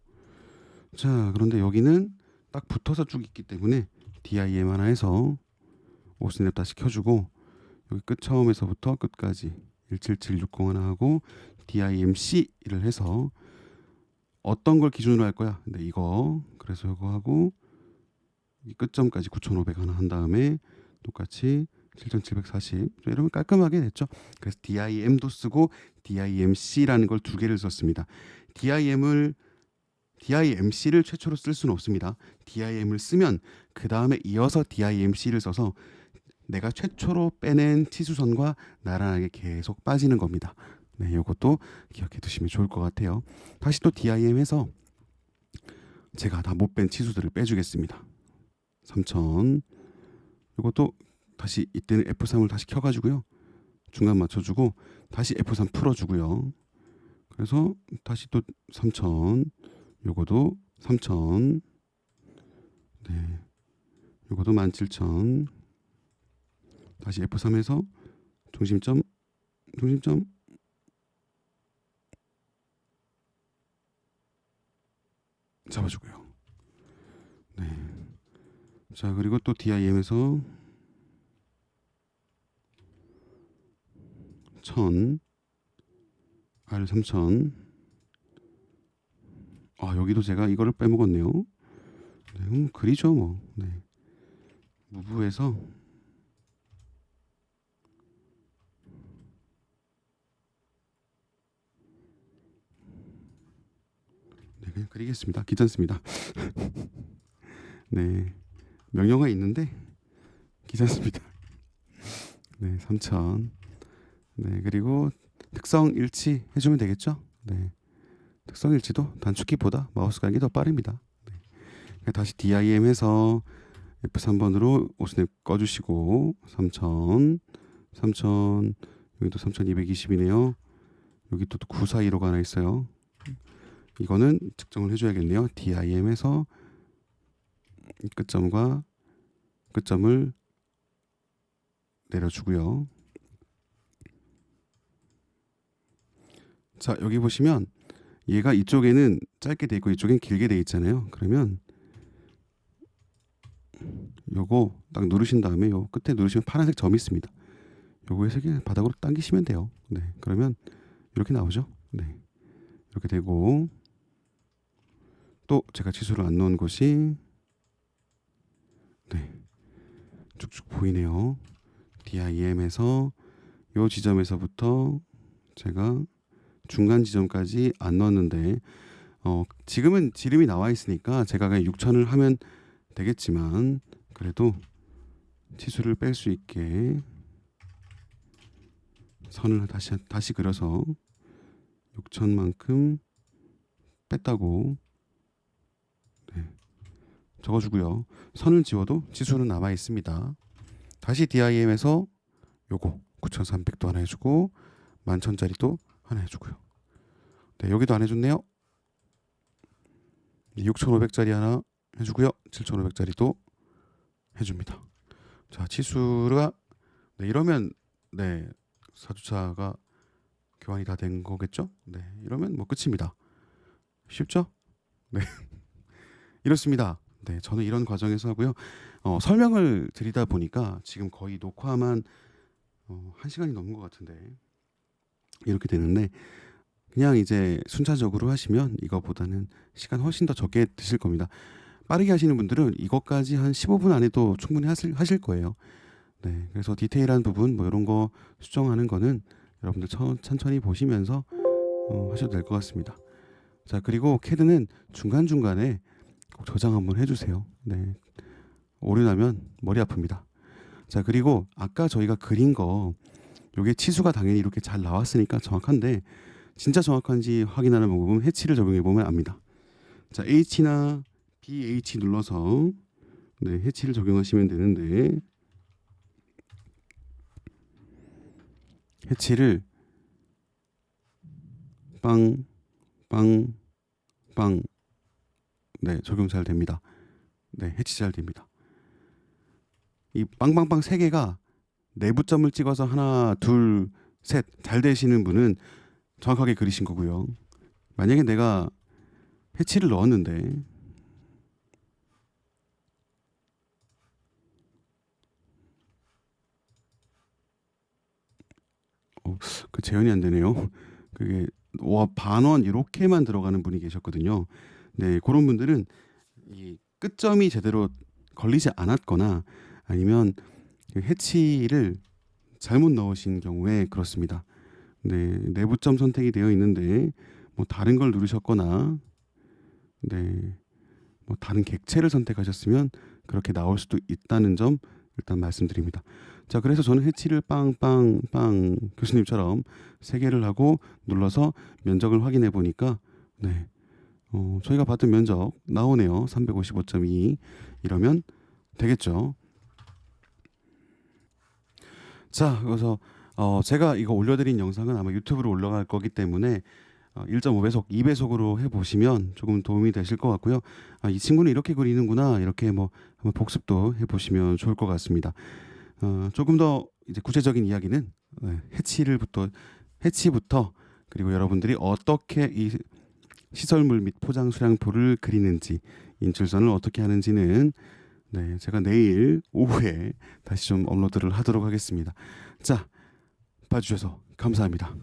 자, 그런데 여기는 딱 붙어서 쭉 있기 때문에 DIM 하나 해서 오스냅 다시 켜주고, 여기 끝 처음에서부터 끝까지 17760 하나 하고 DIMC를 해서 어떤 걸 기준으로 할 거야? 근데 이거 그래서 이거 하고 이 끝점까지 9500 하나 한 다음에 똑같이 7740 이러면 깔끔하게 됐죠. 그래서 DIM도 쓰고 DIMC라는 걸 두 개를 썼습니다. DIMC를 최초로 쓸 수는 없습니다. DIM을 쓰면 그 다음에 이어서 DIMC를 써서 내가 최초로 빼낸 치수선과 나란하게 계속 빠지는 겁니다. 네, 이것도 기억해 두시면 좋을 것 같아요. 다시 또 DIM 해서 제가 다 못 뺀 치수들을 빼주겠습니다. 3000 이것도 다시 이때는 F3을 다시 켜가지고요. 중간 맞춰주고 다시 F3 풀어주고요. 그래서 다시 또 3000 요거도 3000 네, 요거도 17,000 다시 F3에서 중심점 잡아주고요. 네. 자, 그리고 또 DIM에서 1000 R3000 아, 여기도 제가 이거를 빼먹었네요. 네, 그리죠 뭐. 네. 무브에서 네, 그냥 그리겠습니다. 귀찮습니다. 네, 명령어 있는데 귀찮습니다. 네, 3000 네, 그리고 특성 일치 해주면 되겠죠. 네, 특성 일치도 단축키보다 마우스 가기 더 빠릅니다. 네. 다시 DIM 해서 F3번으로 오스냅 꺼주시고 3000 여기도 3220이네요. 여기 또 9415가 하나 있어요. 이거는 측정을 해줘야겠네요. DIM에서 끝점과 끝점을 내려주고요. 자, 여기 보시면 얘가 이쪽에는 짧게 돼 있고 이쪽엔 길게 돼 있잖아요. 그러면 요거 딱 누르신 다음에 요 끝에 누르시면 파란색 점이 있습니다. 요거에서 그냥 바닥으로 당기시면 돼요. 네, 그러면 이렇게 나오죠. 네, 이렇게 되고 또 제가 치수를 안 넣은 곳이 네, 쭉쭉 보이네요. DIM에서 요 지점에서부터 제가 중간 지점까지 안 넣었는데 지금은 지름이 나와 있으니까 제가 그냥 6000을 하면 되겠지만 그래도 치수를 뺄 수 있게 선을 다시 그려서 6000만큼 뺐다고 네, 적어주고요. 선을 지워도 치수는 남아 있습니다. 다시 DIM에서 요거 9300도 하나 해주고 11,000짜리도 하나 해주고요. 네, 여기도 안 해줬네요. 6,500짜리 하나 해주고요. 7,500짜리도 해줍니다. 자, 치수가 네, 이러면 네, 4주차가 교환이 다 된 거겠죠? 네, 이러면 뭐 끝입니다. 쉽죠? 네, 이렇습니다. 네, 저는 이런 과정에서 하고요. 설명을 드리다 보니까 지금 거의 녹화만 1시간이 넘은 것 같은데 이렇게 되는데 그냥 이제 순차적으로 하시면 이거보다는 시간 훨씬 더 적게 드실 겁니다. 빠르게 하시는 분들은 이것까지 한 15분 안에도 충분히 하실 거예요. 네, 그래서 디테일한 부분 뭐 이런 거 수정하는 거는 여러분들 천천히 보시면서 하셔도 될 것 같습니다. 자, 그리고 캐드는 중간중간에 꼭 저장 한번 해주세요. 네, 오류 나면 머리 아픕니다. 자, 그리고 아까 저희가 그린 거 요게 치수가 당연히 이렇게 잘 나왔으니까 정확한데 진짜 정확한지 확인하는 방법은 해치를 적용해 보면 압니다. 자, H나 BH 눌러서 네, 해치를 적용하시면 되는데 해치를 빵, 빵, 빵. 네, 적용 잘 됩니다. 네, 해치 잘 됩니다. 이 빵빵빵 세 개가 내부점을 찍어서 하나, 둘, 셋 잘 되시는 분은 정확하게 그리신 거고요. 만약에 내가 해치를 넣었는데 그 재현이 안 되네요. 그게 와 반원 이렇게만 들어가는 분이 계셨거든요. 네, 그런 분들은 이 끝점이 제대로 걸리지 않았거나 아니면 그 해치를 잘못 넣으신 경우에 그렇습니다. 네, 내부점 선택이 되어 있는데 뭐 다른 걸 누르셨거나 네, 뭐 다른 객체를 선택하셨으면 그렇게 나올 수도 있다는 점 일단 말씀드립니다. 자, 그래서 저는 해치를 빵빵빵 교수님처럼 세 개를 하고 눌러서 면적을 확인해 보니까 네, 저희가 받은 면적 나오네요. 355.2 이러면 되겠죠. 자, 그래서 제가 이거 올려드린 영상은 아마 유튜브로 올라갈 거기 때문에 1.5배속, 2배속으로 해보시면 조금 도움이 되실 것 같고요. 아, 이 친구는 이렇게 그리는구나 이렇게 뭐 한번 복습도 해보시면 좋을 것 같습니다. 조금 더 이제 구체적인 이야기는 네, 해치부터 그리고 여러분들이 어떻게 이 시설물 및 포장 수량표를 그리는지 인출선을 어떻게 하는지는 네, 제가 내일 오후에 다시 좀 업로드를 하도록 하겠습니다. 자, 봐주셔서 감사합니다.